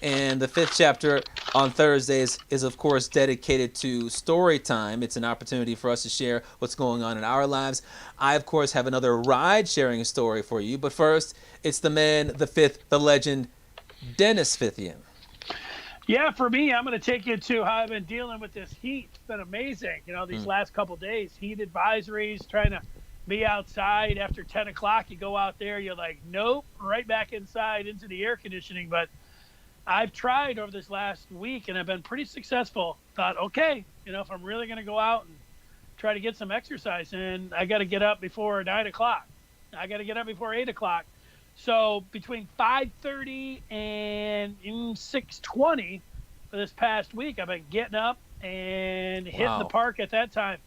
And the 5th chapter on Thursdays is, of course, dedicated to story time. It's an opportunity for us to share what's going on in our lives. I, of course, have another ride-sharing story for you. But first, it's the man, the Fith, the legend, Dennis Fithian. Yeah, for me, I'm going to take you to how I've been dealing with this heat. It's been amazing. These last couple of days, heat advisories, trying to be outside after 10 o'clock. You go out there, you're like, nope, right back inside into the air conditioning. But I've tried over this last week, and I've been pretty successful. Thought, okay, if I'm really going to go out and try to get some exercise in, I got to get up before 9 o'clock. I got to get up before 8 o'clock. So between 5:30 and 6:20 for this past week, I've been getting up and hitting the park at that time.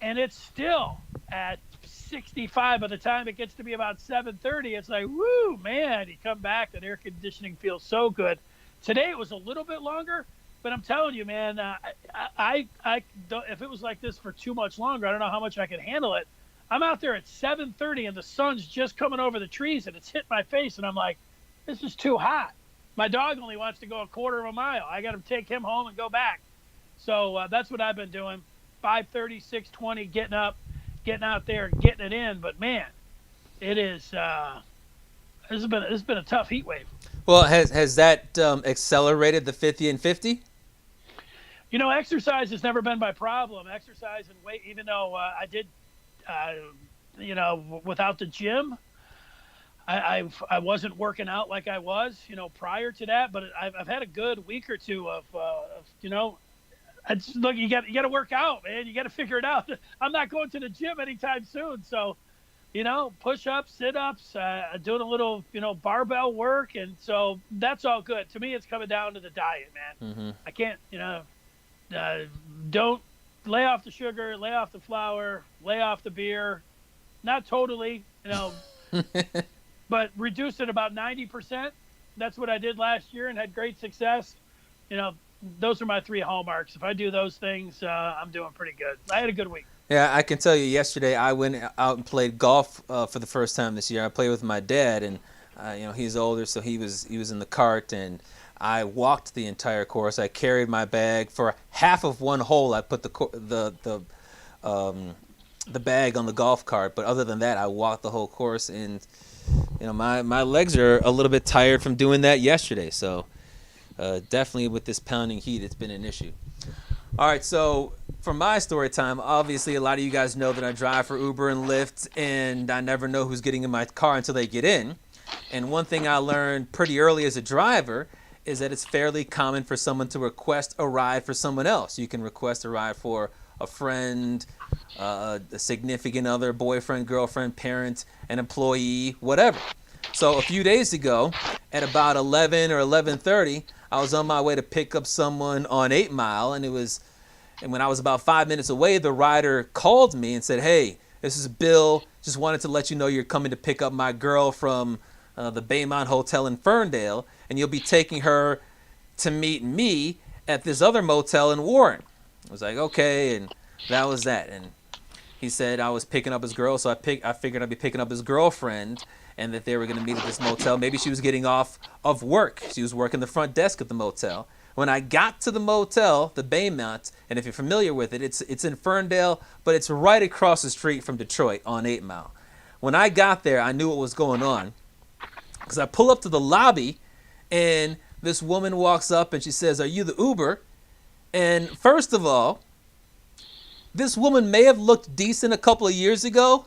And it's still at 65 by the time it gets to be about 7:30. It's like, woo, man, you come back, that air conditioning feels so good. Today it was a little bit longer, but I'm telling you, man, I don't, if it was like this for too much longer, I don't know how much I could handle it. I'm out there at 7:30 and the sun's just coming over the trees and it's hit my face, and I'm like, this is too hot. My dog only wants to go a quarter of a mile. I got to take him home and go back. So that's what I've been doing. 5:30, 6:20, getting up, getting out there, getting it in. But man, it is. It's been a tough heat wave. Well, has that accelerated the 50 and 50? Exercise has never been my problem. Exercise and weight, even though I did, without the gym, I wasn't working out like I was, prior to that. But I've had a good week or two of Look, you got to work out, man. You got to figure it out. I'm not going to the gym anytime soon, so push-ups, sit-ups, doing a little barbell work, and so that's all good. To me, it's coming down to the diet, man. Mm-hmm. I can't don't lay off the sugar, lay off the flour, lay off the beer. Not totally, but reduce it about 90%. That's what I did last year and had great success. Those are my 3 hallmarks. If I do those things, I'm doing pretty good. I had a good week. Yeah, I can tell you yesterday I went out and played golf for the first time this year. I played with my dad, and he's older, so he was in the cart, and I walked the entire course. I carried my bag for half of one hole. I put the bag on the golf cart, but other than that, I walked the whole course, and my legs are a little bit tired from doing that yesterday. So definitely with this pounding heat, it's been an issue. All right, so for my story time, obviously a lot of you guys know that I drive for Uber and Lyft, and I never know who's getting in my car until they get in. And one thing I learned pretty early as a driver is that it's fairly common for someone to request a ride for someone else. You can request a ride for a friend, a significant other, boyfriend, girlfriend, parent, an employee, whatever. So a few days ago, at about 11 or 11:30, I was on my way to pick up someone on 8 Mile, and when I was about 5 minutes away, the rider called me and said, "Hey, this is Bill. Just wanted to let you know you're coming to pick up my girl from the Baymont Hotel in Ferndale, and you'll be taking her to meet me at this other motel in Warren." I was like, okay, and that was that. And he said I was picking up his girl, so I figured I'd be picking up his girlfriend, and that they were going to meet at this motel. Maybe she was getting off of work. She was working the front desk at the motel. When I got to the motel, the Baymont, and if you're familiar with it, it's in Ferndale, but it's right across the street from Detroit on 8 Mile. When I got there, I knew what was going on, because I pull up to the lobby, and this woman walks up, and she says, "Are you the Uber?" And first of all, this woman may have looked decent a couple of years ago,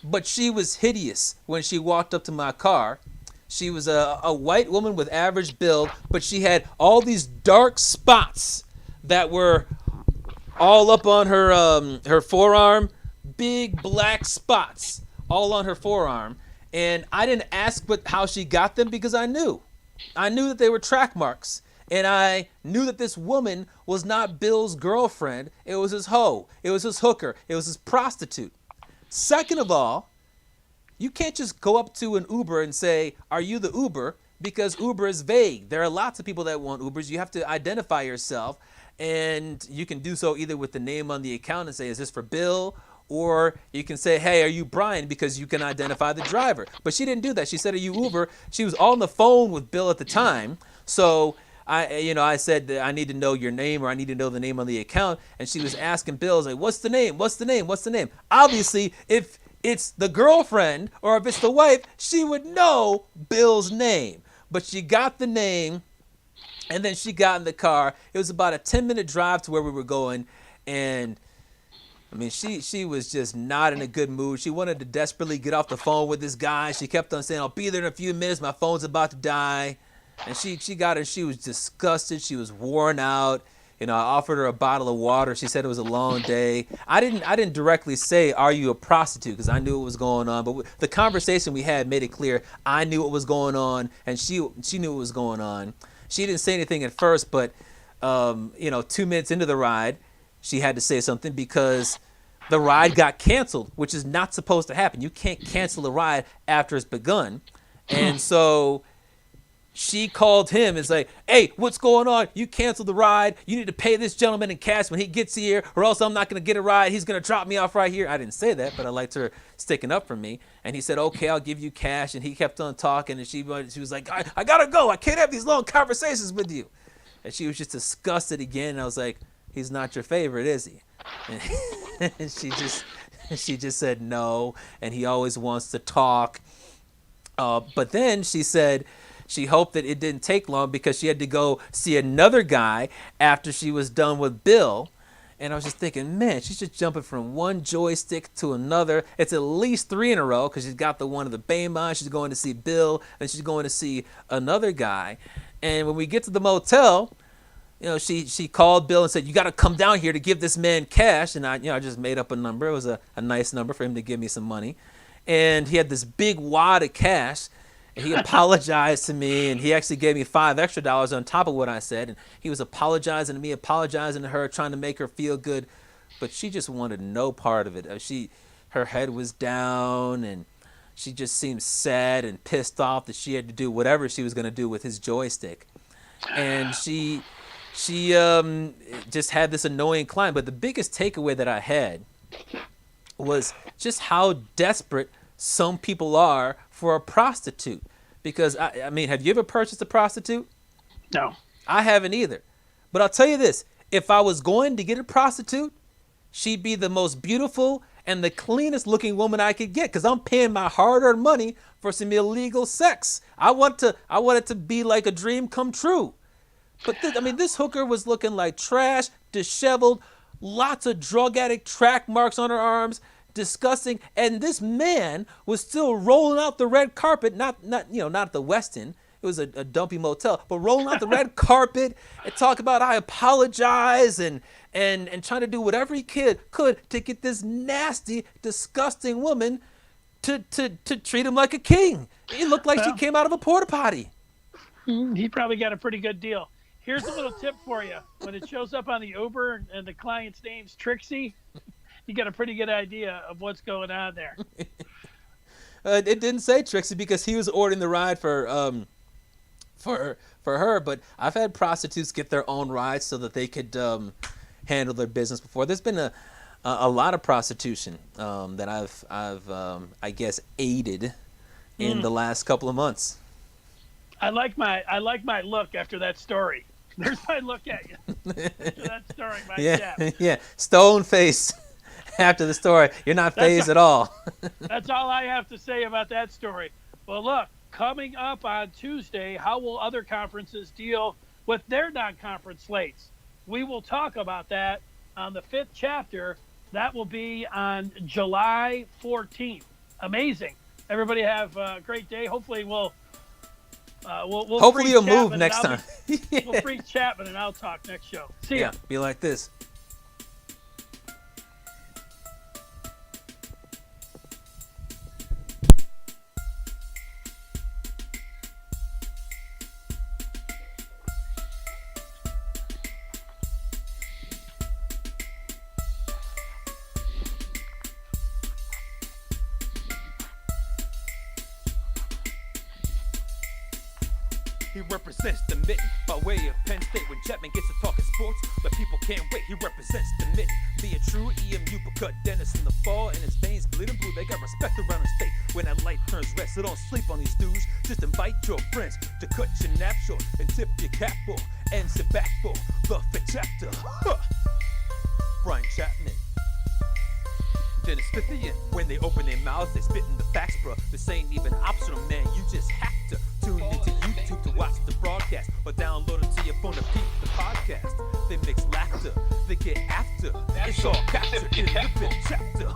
but she was hideous when she walked up to my car. She was a white woman with average build, but she had all these dark spots that were all up on her forearm, big black spots all on her forearm. And I didn't ask how she got them, because I knew that they were track marks. And I knew that this woman was not Bill's girlfriend. It was his hoe. It was his hooker. It was his prostitute. Second of all, you can't just go up to an Uber and say, "Are you the Uber?" because Uber is vague. There are lots of people that want Ubers. You have to identify yourself, and you can do so either with the name on the account and say, "Is this for Bill?" Or you can say, "Hey, are you Brian?" because you can identify the driver. But she didn't do that. She said, "Are you Uber?" She was on the phone with Bill at the time. So I said that I need to know your name, or I need to know the name on the account. And she was asking Bill, like, "What's the name? What's the name? What's the name?" Obviously, if it's the girlfriend or if it's the wife, she would know Bill's name. But she got the name, and then she got in the car. It was about a 10-minute drive to where we were going. And I mean, she was just not in a good mood. She wanted to desperately get off the phone with this guy. She kept on saying, "I'll be there in a few minutes. My phone's about to die." And she got her. She was disgusted. She was worn out. I offered her a bottle of water. She said it was a long day. I didn't directly say, "Are you a prostitute?" because I knew what was going on. But the conversation we had made it clear I knew what was going on, and she knew what was going on. She didn't say anything at first, but 2 minutes into the ride, she had to say something, because the ride got canceled, which is not supposed to happen. You can't cancel a ride after it's begun. And so she called him and said, "Hey, what's going on? You canceled the ride. You need to pay this gentleman in cash when he gets here, or else I'm not going to get a ride. He's going to drop me off right here." I didn't say that, but I liked her sticking up for me. And he said, "Okay, I'll give you cash." And he kept on talking, and she was like, I got to go. I can't have these long conversations with you. And she was just disgusted again. And I was like, "He's not your favorite, is he?" And she just said no, and he always wants to talk. But then she said she hoped that it didn't take long, because she had to go see another guy after she was done with Bill. And I was just thinking, man, she's just jumping from one joystick to another. It's at least 3 in a row, because she's got the one of the Baymont. She's going to see Bill, and she's going to see another guy. And when we get to the motel, she called Bill and said, you got to come down here to give this man cash. And I just made up a number. It was a nice number for him to give me some money. And he had this big wad of cash. And he apologized to me, and he actually gave me $5 extra on top of what I said. And he was apologizing to me, apologizing to her, trying to make her feel good. But she just wanted no part of it. Her head was down, and she just seemed sad and pissed off that she had to do whatever she was going to do with his joystick. And she just had this annoying client. But the biggest takeaway that I had was just how desperate some people are for a prostitute. Because, I mean, have you ever purchased a prostitute? No. I haven't either. But I'll tell you this. If I was going to get a prostitute, she'd be the most beautiful and the cleanest looking woman I could get, because I'm paying my hard-earned money for some illegal sex. I want it to be like a dream come true. But this hooker was looking like trash, disheveled, lots of drug addict track marks on her arms, disgusting. And this man was still rolling out the red carpet, not at the Westin. It was a dumpy motel, but rolling out the red carpet and talk about I apologize and trying to do whatever he could to get this nasty, disgusting woman to treat him like a king. It looked like she came out of a porta potty. He probably got a pretty good deal. Here's a little tip for you. When it shows up on the Uber and the client's name's Trixie, you got a pretty good idea of what's going on there. It didn't say Trixie because he was ordering the ride for her, but I've had prostitutes get their own rides so that they could handle their business before. There's been a lot of prostitution that I've I guess aided in the last couple of months. I like my look after that story. There's my look at you after that story. Yeah, stone face after the story. You're not phased at all. That's all I have to say about that story. Well, look, coming up on Tuesday, how will other conferences deal with their non-conference slates? We will talk about that on the Fith chapter. That will be on July 14th. Amazing. Everybody have a great day. Hopefully we'll hopefully you'll move next time. We'll freeze Chapman and I'll talk next show. See ya. Be like this. He represents the mitten by way of Penn State. When Chapman gets to talking sports, the people can't wait. He represents the mitten. Be a true EMU, but cut Dennis in the fall, and his veins bleeding blue. They got respect around the state. When that light turns red, so don't sleep on these dudes. Just invite your friends to cut your nap short and tip your cap for and sit back for the Fith chapter. Brian Chapman. Dennis Fithian. When they open their mouths, they spit in the facts, bro. This ain't even optional, man. You just have to tune into YouTube to watch the broadcast or download it to your phone to peep the podcast. They mix laughter, they get after. It's all captured in the Fith chapter.